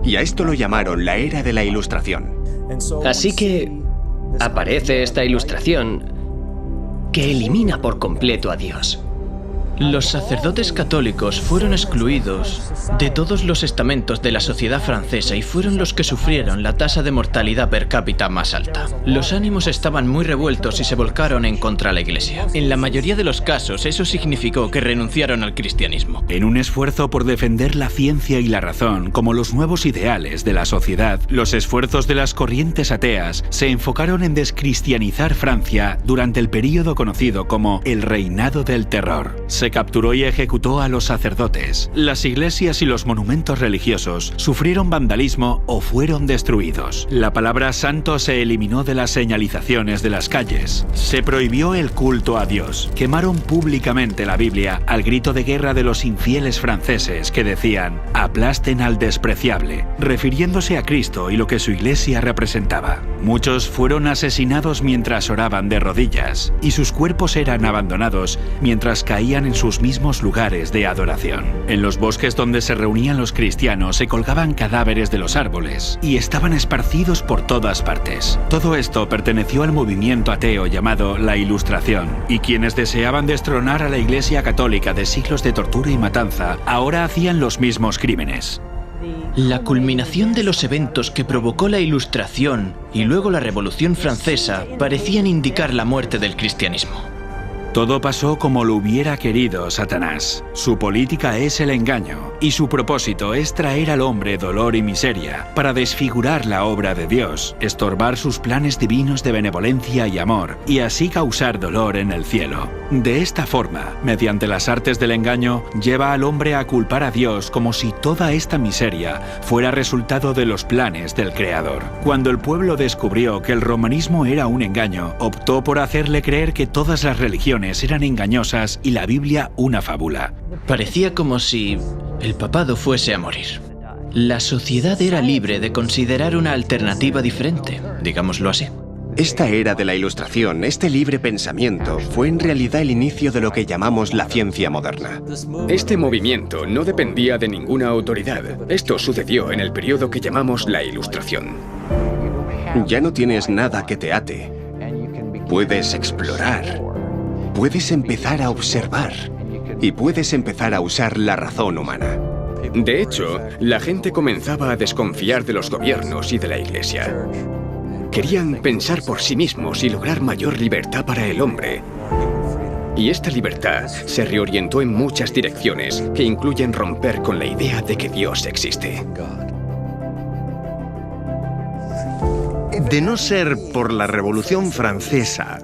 Y a esto lo llamaron la era de la Ilustración. Así que aparece esta ilustración que elimina por completo a Dios. Los sacerdotes católicos fueron excluidos de todos los estamentos de la sociedad francesa y fueron los que sufrieron la tasa de mortalidad per cápita más alta. Los ánimos estaban muy revueltos y se volcaron en contra de la Iglesia. En la mayoría de los casos, eso significó que renunciaron al cristianismo. En un esfuerzo por defender la ciencia y la razón como los nuevos ideales de la sociedad, los esfuerzos de las corrientes ateas se enfocaron en descristianizar Francia durante el período conocido como el Reinado del Terror. Se Se capturó y ejecutó a los sacerdotes. Las iglesias y los monumentos religiosos sufrieron vandalismo o fueron destruidos. La palabra santo se eliminó de las señalizaciones de las calles. Se prohibió el culto a Dios. Quemaron públicamente la Biblia al grito de guerra de los infieles franceses que decían «aplasten al despreciable», refiriéndose a Cristo y lo que su iglesia representaba. Muchos fueron asesinados mientras oraban de rodillas y sus cuerpos eran abandonados mientras caían en sus mismos lugares de adoración. En los bosques donde se reunían los cristianos se colgaban cadáveres de los árboles y estaban esparcidos por todas partes. Todo esto perteneció al movimiento ateo llamado la Ilustración, y quienes deseaban destronar a la Iglesia Católica de siglos de tortura y matanza ahora hacían los mismos crímenes. La culminación de los eventos que provocó la Ilustración y luego la Revolución Francesa parecían indicar la muerte del cristianismo. Todo pasó como lo hubiera querido Satanás. Su política es el engaño, y su propósito es traer al hombre dolor y miseria, para desfigurar la obra de Dios, estorbar sus planes divinos de benevolencia y amor, y así causar dolor en el cielo. De esta forma, mediante las artes del engaño, lleva al hombre a culpar a Dios como si toda esta miseria fuera resultado de los planes del Creador. Cuando el pueblo descubrió que el romanismo era un engaño, optó por hacerle creer que todas las religiones eran engañosas y la Biblia una fábula. Parecía como si el papado fuese a morir. La sociedad era libre de considerar una alternativa diferente, digámoslo así. Esta era de la Ilustración, este libre pensamiento, fue en realidad el inicio de lo que llamamos la ciencia moderna. Este movimiento no dependía de ninguna autoridad. Esto sucedió en el periodo que llamamos la Ilustración. Ya no tienes nada que te ate. Puedes explorar. Puedes empezar a observar y puedes empezar a usar la razón humana. De hecho, la gente comenzaba a desconfiar de los gobiernos y de la Iglesia. Querían pensar por sí mismos y lograr mayor libertad para el hombre. Y esta libertad se reorientó en muchas direcciones que incluyen romper con la idea de que Dios existe. De no ser por la Revolución Francesa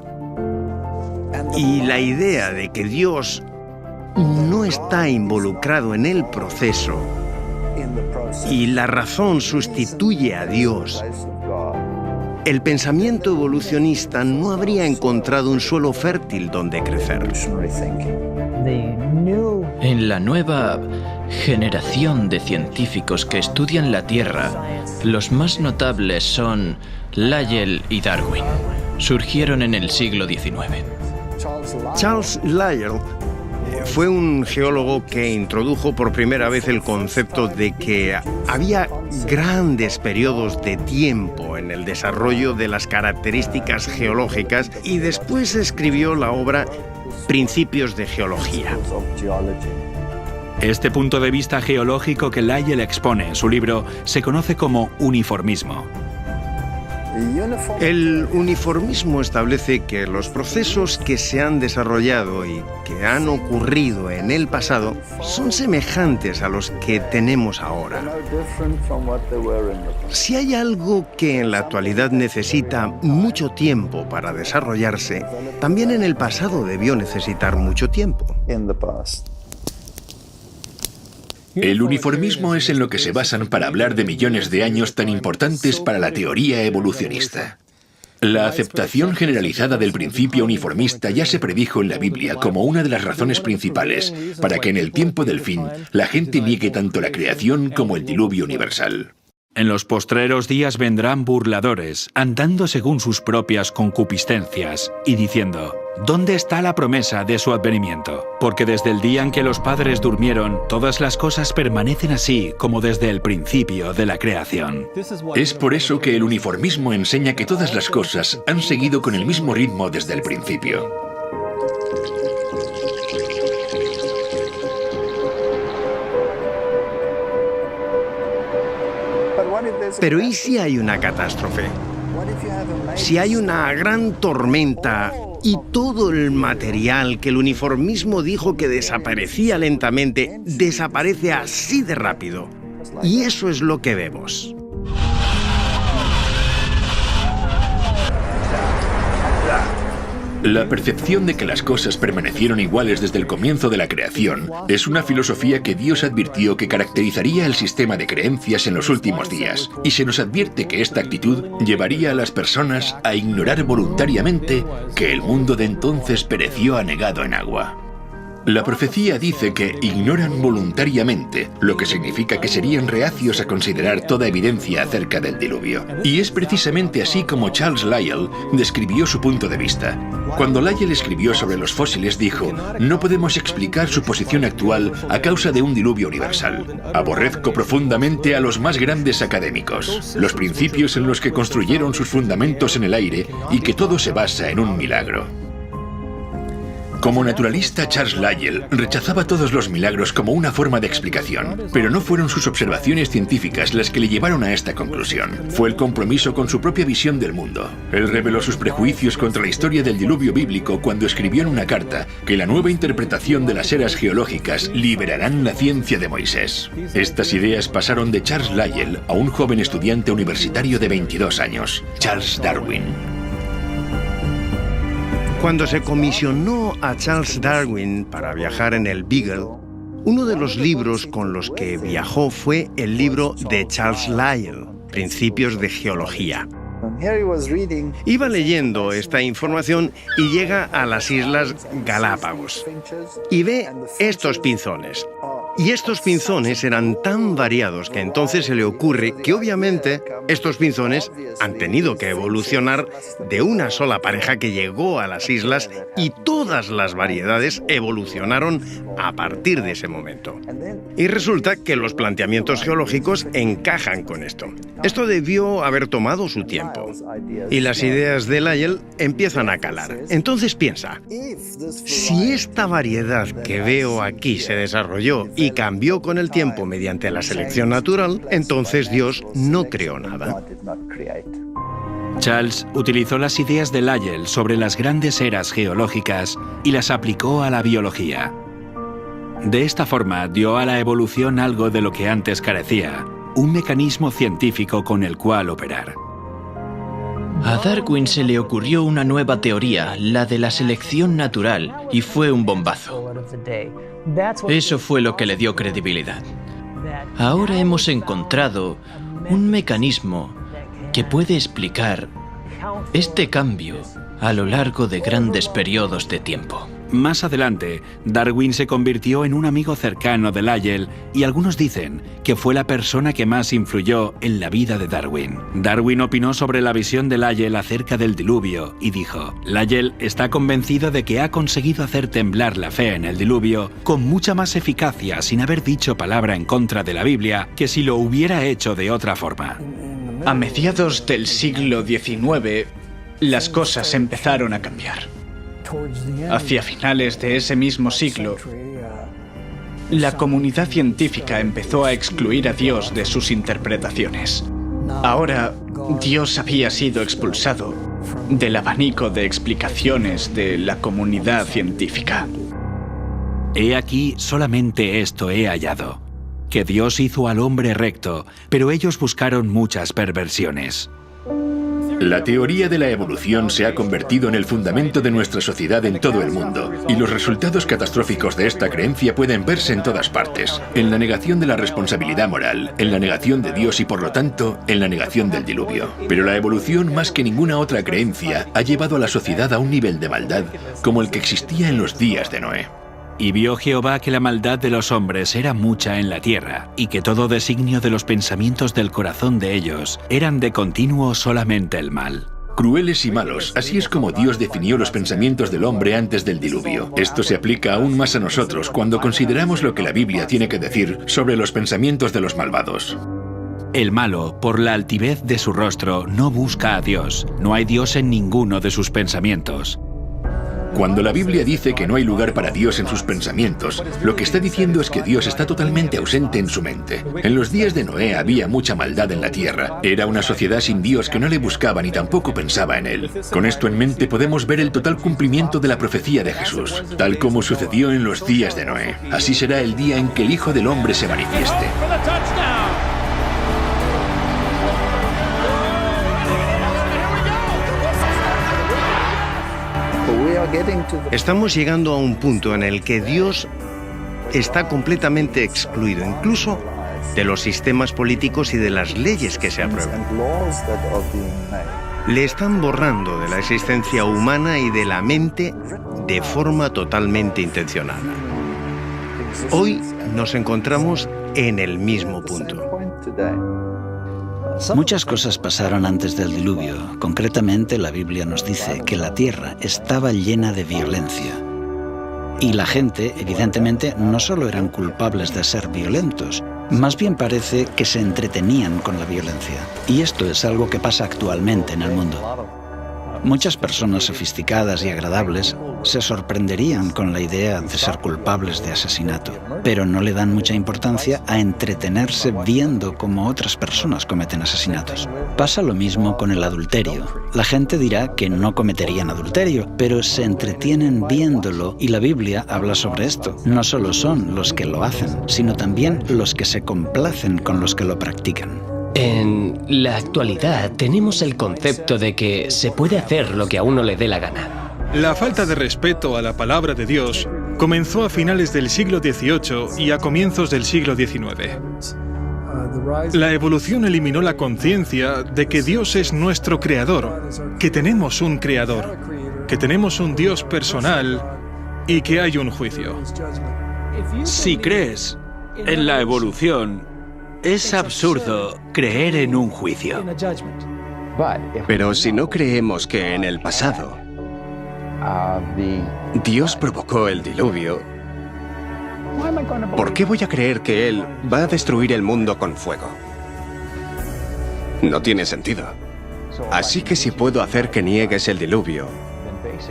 y la idea de que Dios no está involucrado en el proceso y la razón sustituye a Dios, el pensamiento evolucionista no habría encontrado un suelo fértil donde crecer. En la nueva generación de científicos que estudian la Tierra, los más notables son Lyell y Darwin. Surgieron en el siglo XIX. Charles Lyell fue un geólogo que introdujo por primera vez el concepto de que había grandes periodos de tiempo en el desarrollo de las características geológicas y después escribió la obra Principios de Geología. Este punto de vista geológico que Lyell expone en su libro se conoce como uniformismo. El uniformismo establece que los procesos que se han desarrollado y que han ocurrido en el pasado son semejantes a los que tenemos ahora. Si hay algo que en la actualidad necesita mucho tiempo para desarrollarse, también en el pasado debió necesitar mucho tiempo. El uniformismo es en lo que se basan para hablar de millones de años tan importantes para la teoría evolucionista. La aceptación generalizada del principio uniformista ya se predijo en la Biblia como una de las razones principales para que en el tiempo del fin la gente niegue tanto la creación como el diluvio universal. En los postreros días vendrán burladores, andando según sus propias concupiscencias, y diciendo, ¿dónde está la promesa de su advenimiento? Porque desde el día en que los padres durmieron, todas las cosas permanecen así como desde el principio de la creación. Es por eso que el uniformismo enseña que todas las cosas han seguido con el mismo ritmo desde el principio. Pero ¿y si hay una catástrofe? Si hay una gran tormenta y todo el material que el uniformismo dijo que desaparecía lentamente, desaparece así de rápido. Y eso es lo que vemos. La percepción de que las cosas permanecieron iguales desde el comienzo de la creación es una filosofía que Dios advirtió que caracterizaría el sistema de creencias en los últimos días, y se nos advierte que esta actitud llevaría a las personas a ignorar voluntariamente que el mundo de entonces pereció anegado en agua. La profecía dice que ignoran voluntariamente, lo que significa que serían reacios a considerar toda evidencia acerca del diluvio. Y es precisamente así como Charles Lyell describió su punto de vista. Cuando Lyell escribió sobre los fósiles dijo: no podemos explicar su posición actual a causa de un diluvio universal. Aborrezco profundamente a los más grandes académicos, los principios en los que construyeron sus fundamentos en el aire y que todo se basa en un milagro. Como naturalista, Charles Lyell rechazaba todos los milagros como una forma de explicación, pero no fueron sus observaciones científicas las que le llevaron a esta conclusión. Fue el compromiso con su propia visión del mundo. Él reveló sus prejuicios contra la historia del diluvio bíblico cuando escribió en una carta que la nueva interpretación de las eras geológicas liberarán la ciencia de Moisés. Estas ideas pasaron de Charles Lyell a un joven estudiante universitario de 22 años, Charles Darwin. Cuando se comisionó a Charles Darwin para viajar en el Beagle, uno de los libros con los que viajó fue el libro de Charles Lyell, Principios de Geología. Iba leyendo esta información y llega a las Islas Galápagos y ve estos pinzones. Y estos pinzones eran tan variados que entonces se le ocurre que obviamente estos pinzones han tenido que evolucionar de una sola pareja que llegó a las islas y todas las variedades evolucionaron a partir de ese momento. Y resulta que los planteamientos geológicos encajan con esto. Esto debió haber tomado su tiempo. Y las ideas de Lyell empiezan a calar. Entonces piensa, si esta variedad que veo aquí se desarrolló y cambió con el tiempo mediante la selección natural, entonces Dios no creó nada. Charles utilizó las ideas de Lyell sobre las grandes eras geológicas y las aplicó a la biología. De esta forma dio a la evolución algo de lo que antes carecía, un mecanismo científico con el cual operar. A Darwin se le ocurrió una nueva teoría, la de la selección natural, y fue un bombazo. Eso fue lo que le dio credibilidad. Ahora hemos encontrado un mecanismo que puede explicar este cambio a lo largo de grandes periodos de tiempo. Más adelante, Darwin se convirtió en un amigo cercano de Lyell y algunos dicen que fue la persona que más influyó en la vida de Darwin. Darwin opinó sobre la visión de Lyell acerca del diluvio y dijo: Lyell está convencido de que ha conseguido hacer temblar la fe en el diluvio con mucha más eficacia sin haber dicho palabra en contra de la Biblia que si lo hubiera hecho de otra forma. A mediados del siglo XIX, las cosas empezaron a cambiar. Hacia finales de ese mismo siglo, la comunidad científica empezó a excluir a Dios de sus interpretaciones. Ahora, Dios había sido expulsado del abanico de explicaciones de la comunidad científica. He aquí solamente esto he hallado, que Dios hizo al hombre recto, pero ellos buscaron muchas perversiones. La teoría de la evolución se ha convertido en el fundamento de nuestra sociedad en todo el mundo, y los resultados catastróficos de esta creencia pueden verse en todas partes, en la negación de la responsabilidad moral, en la negación de Dios y por lo tanto, en la negación del diluvio. Pero la evolución, más que ninguna otra creencia, ha llevado a la sociedad a un nivel de maldad como el que existía en los días de Noé. Y vio Jehová que la maldad de los hombres era mucha en la tierra, y que todo designio de los pensamientos del corazón de ellos eran de continuo solamente el mal. Crueles y malos, así es como Dios definió los pensamientos del hombre antes del diluvio. Esto se aplica aún más a nosotros cuando consideramos lo que la Biblia tiene que decir sobre los pensamientos de los malvados. El malo, por la altivez de su rostro, no busca a Dios. No hay Dios en ninguno de sus pensamientos. Cuando la Biblia dice que no hay lugar para Dios en sus pensamientos, lo que está diciendo es que Dios está totalmente ausente en su mente. En los días de Noé había mucha maldad en la tierra. Era una sociedad sin Dios que no le buscaba ni tampoco pensaba en él. Con esto en mente podemos ver el total cumplimiento de la profecía de Jesús, tal como sucedió en los días de Noé. Así será el día en que el Hijo del Hombre se manifieste. Estamos llegando a un punto en el que Dios está completamente excluido, incluso de los sistemas políticos y de las leyes que se aprueban. Le están borrando de la existencia humana y de la mente de forma totalmente intencionada. Hoy nos encontramos en el mismo punto. Muchas cosas pasaron antes del diluvio. Concretamente, la Biblia nos dice que la tierra estaba llena de violencia. Y la gente, evidentemente, no solo eran culpables de ser violentos, más bien parece que se entretenían con la violencia. Y esto es algo que pasa actualmente en el mundo. Muchas personas sofisticadas y agradables se sorprenderían con la idea de ser culpables de asesinato, pero no le dan mucha importancia a entretenerse viendo cómo otras personas cometen asesinatos. Pasa lo mismo con el adulterio. La gente dirá que no cometerían adulterio, pero se entretienen viéndolo y la Biblia habla sobre esto. No solo son los que lo hacen, sino también los que se complacen con los que lo practican. En la actualidad tenemos el concepto de que se puede hacer lo que a uno le dé la gana. La falta de respeto a la palabra de Dios comenzó a finales del siglo XVIII y a comienzos del siglo XIX. La evolución eliminó la conciencia de que Dios es nuestro creador, que tenemos un creador, que tenemos un Dios personal y que hay un juicio. Si crees en la evolución, es absurdo creer en un juicio. Pero si no creemos que en el pasado Dios provocó el diluvio, ¿por qué voy a creer que Él va a destruir el mundo con fuego? No tiene sentido. Así que si puedo hacer que niegues el diluvio,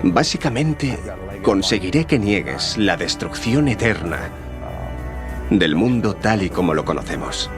básicamente conseguiré que niegues la destrucción eterna del mundo tal y como lo conocemos.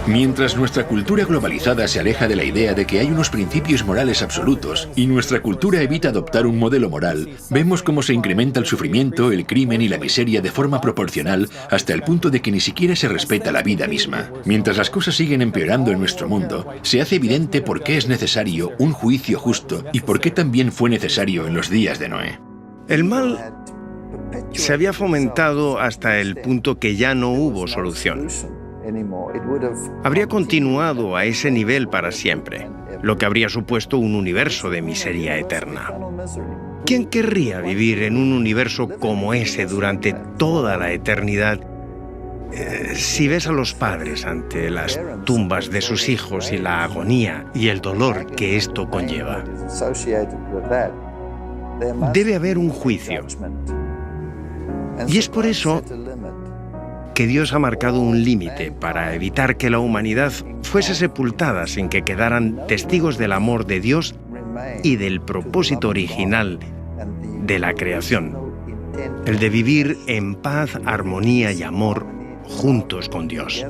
Mientras nuestra cultura globalizada se aleja de la idea de que hay unos principios morales absolutos y nuestra cultura evita adoptar un modelo moral, vemos cómo se incrementa el sufrimiento, el crimen y la miseria de forma proporcional hasta el punto de que ni siquiera se respeta la vida misma. Mientras las cosas siguen empeorando en nuestro mundo, se hace evidente por qué es necesario un juicio justo y por qué también fue necesario en los días de Noé. El mal se había fomentado hasta el punto que ya no hubo solución. Habría continuado a ese nivel para siempre, lo que habría supuesto un universo de miseria eterna. ¿Quién querría vivir en un universo como ese durante toda la eternidad? Si ves a los padres ante las tumbas de sus hijos y la agonía y el dolor que esto conlleva, debe haber un juicio. Y es por eso que Dios ha marcado un límite para evitar que la humanidad fuese sepultada sin que quedaran testigos del amor de Dios y del propósito original de la creación, el de vivir en paz, armonía y amor juntos con Dios.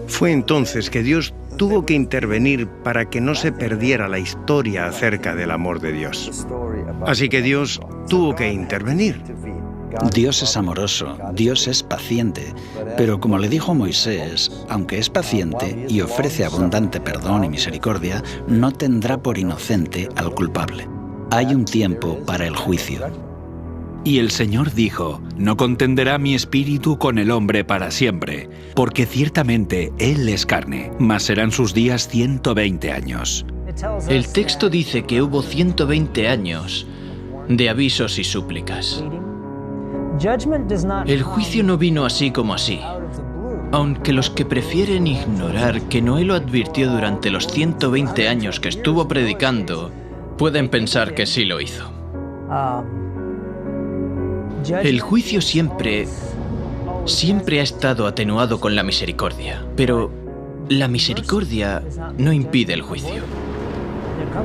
Fue entonces que Dios tuvo que intervenir para que no se perdiera la historia acerca del amor de Dios. Así que Dios tuvo que intervenir. Dios es amoroso, Dios es paciente, pero como le dijo Moisés, aunque es paciente y ofrece abundante perdón y misericordia, no tendrá por inocente al culpable. Hay un tiempo para el juicio. Y el Señor dijo, no contenderá mi espíritu con el hombre para siempre, porque ciertamente él es carne, mas serán sus días 120 años. El texto dice que hubo 120 años de avisos y súplicas. El juicio no vino así como así, aunque los que prefieren ignorar que Noé lo advirtió durante los 120 años que estuvo predicando, pueden pensar que sí lo hizo. El juicio siempre ha estado atenuado con la misericordia, pero la misericordia no impide el juicio.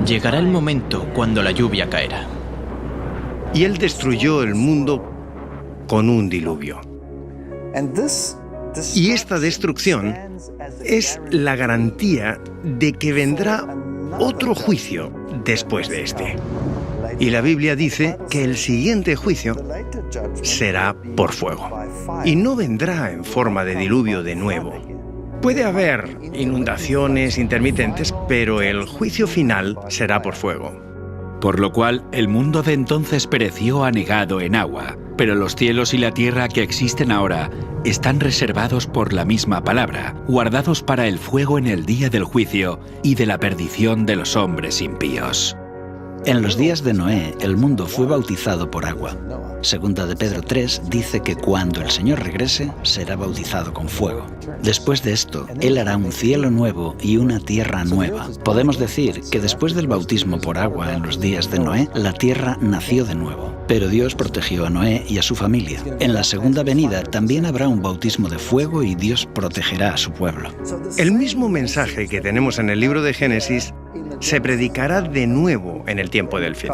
Llegará el momento cuando la lluvia caerá. Y Él destruyó el mundo con un diluvio. Y esta destrucción es la garantía de que vendrá otro juicio después de este. Y la Biblia dice que el siguiente juicio será por fuego. Y no vendrá en forma de diluvio de nuevo. Puede haber inundaciones intermitentes, pero el juicio final será por fuego. por lo cual el mundo de entonces pereció anegado en agua. Pero los cielos y la tierra que existen ahora están reservados por la misma palabra, guardados para el fuego en el día del juicio y de la perdición de los hombres impíos. En los días de Noé, el mundo fue bautizado por agua. Segunda de Pedro 3 dice que cuando el Señor regrese, será bautizado con fuego. Después de esto, Él hará un cielo nuevo y una tierra nueva. Podemos decir que después del bautismo por agua en los días de Noé, la tierra nació de nuevo. Pero Dios protegió a Noé y a su familia. En la segunda venida también habrá un bautismo de fuego y Dios protegerá a su pueblo. El mismo mensaje que tenemos en el libro de Génesis se predicará de nuevo en el tiempo del fin.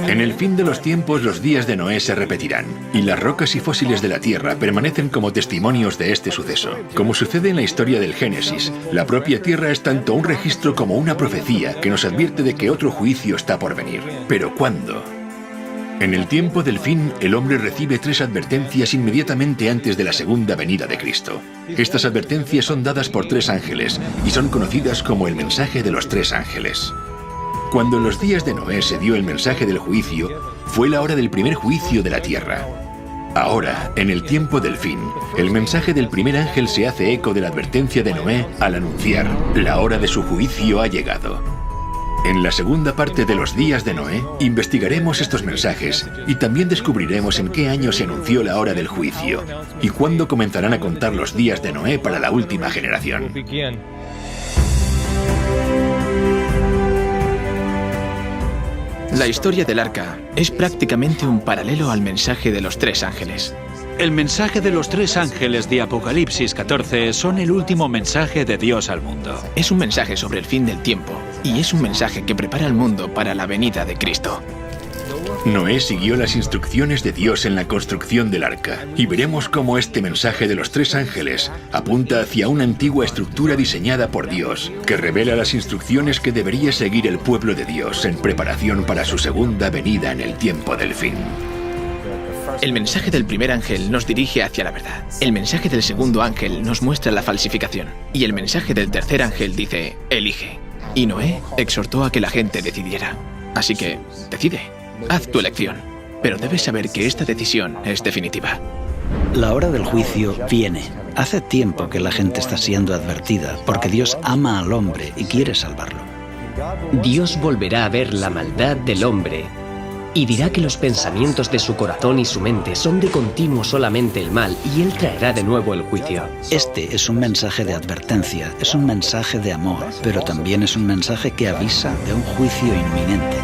En el fin de los tiempos los días de Noé se repetirán, y las rocas y fósiles de la tierra permanecen como testimonios de este suceso. Como sucede en la historia del Génesis, la propia tierra es tanto un registro como una profecía que nos advierte de que otro juicio está por venir. ¿Pero cuándo? En el tiempo del fin, el hombre recibe 3 advertencias inmediatamente antes de la segunda venida de Cristo. Estas advertencias son dadas por 3 ángeles y son conocidas como el mensaje de los 3 ángeles. Cuando en los días de Noé se dio el mensaje del juicio, fue la hora del primer juicio de la tierra. Ahora, en el tiempo del fin, el mensaje del primer ángel se hace eco de la advertencia de Noé al anunciar: la hora de su juicio ha llegado. En la segunda parte de los días de Noé, investigaremos estos mensajes y también descubriremos en qué año se anunció la hora del juicio y cuándo comenzarán a contar los días de Noé para la última generación. La historia del arca es prácticamente un paralelo al mensaje de los 3 ángeles. El mensaje de los 3 ángeles de Apocalipsis 14 son el último mensaje de Dios al mundo. Es un mensaje sobre el fin del tiempo y es un mensaje que prepara al mundo para la venida de Cristo. Noé siguió las instrucciones de Dios en la construcción del arca y veremos cómo este mensaje de los 3 ángeles apunta hacia una antigua estructura diseñada por Dios que revela las instrucciones que debería seguir el pueblo de Dios en preparación para su segunda venida en el tiempo del fin. El mensaje del primer ángel nos dirige hacia la verdad. El mensaje del segundo ángel nos muestra la falsificación. Y el mensaje del tercer ángel dice: elige. Y Noé exhortó a que la gente decidiera. Así que, decide. Haz tu elección. Pero debes saber que esta decisión es definitiva. La hora del juicio viene. Hace tiempo que la gente está siendo advertida, porque Dios ama al hombre y quiere salvarlo. Dios volverá a ver la maldad del hombre y dirá que los pensamientos de su corazón y su mente son de continuo solamente el mal, y Él traerá de nuevo el juicio. Este es un mensaje de advertencia, es un mensaje de amor, pero también es un mensaje que avisa de un juicio inminente.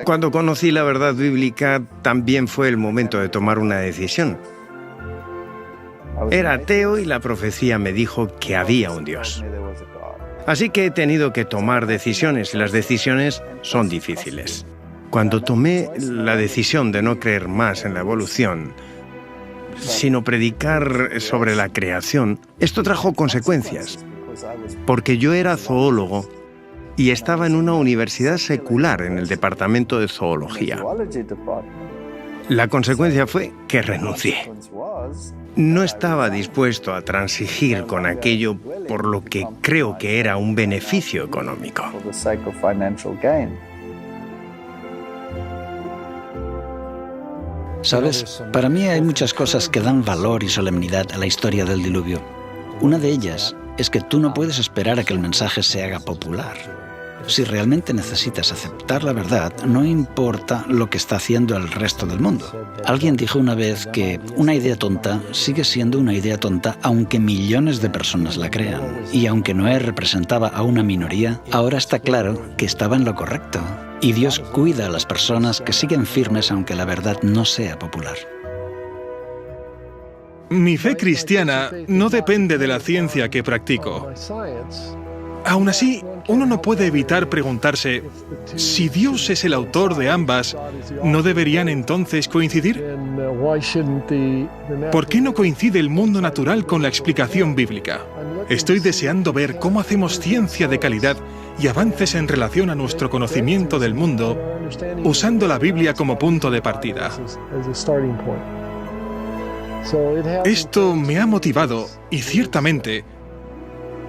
Cuando conocí la verdad bíblica, también fue el momento de tomar una decisión. Era ateo y la profecía me dijo que había un Dios. Así que he tenido que tomar decisiones y las decisiones son difíciles. Cuando tomé la decisión de no creer más en la evolución, sino predicar sobre la creación, esto trajo consecuencias, porque yo era zoólogo y estaba en una universidad secular en el departamento de zoología. La consecuencia fue que renuncié. No estaba dispuesto a transigir con aquello por lo que creo que era un beneficio económico. ¿Sabes? Para mí hay muchas cosas que dan valor y solemnidad a la historia del diluvio. Una de ellas es que tú no puedes esperar a que el mensaje se haga popular. Si realmente necesitas aceptar la verdad, no importa lo que está haciendo el resto del mundo. Alguien dijo una vez que una idea tonta sigue siendo una idea tonta aunque millones de personas la crean. Y aunque Noé representaba a una minoría, ahora está claro que estaba en lo correcto. Y Dios cuida a las personas que siguen firmes aunque la verdad no sea popular. Mi fe cristiana no depende de la ciencia que practico. Aún así, uno no puede evitar preguntarse, si Dios es el autor de ambas, ¿no deberían entonces coincidir? ¿Por qué no coincide el mundo natural con la explicación bíblica? Estoy deseando ver cómo hacemos ciencia de calidad y avances en relación a nuestro conocimiento del mundo, usando la Biblia como punto de partida. Esto me ha motivado y ciertamente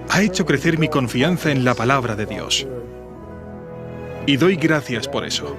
ha hecho crecer mi confianza en la palabra de Dios. Y doy gracias por eso.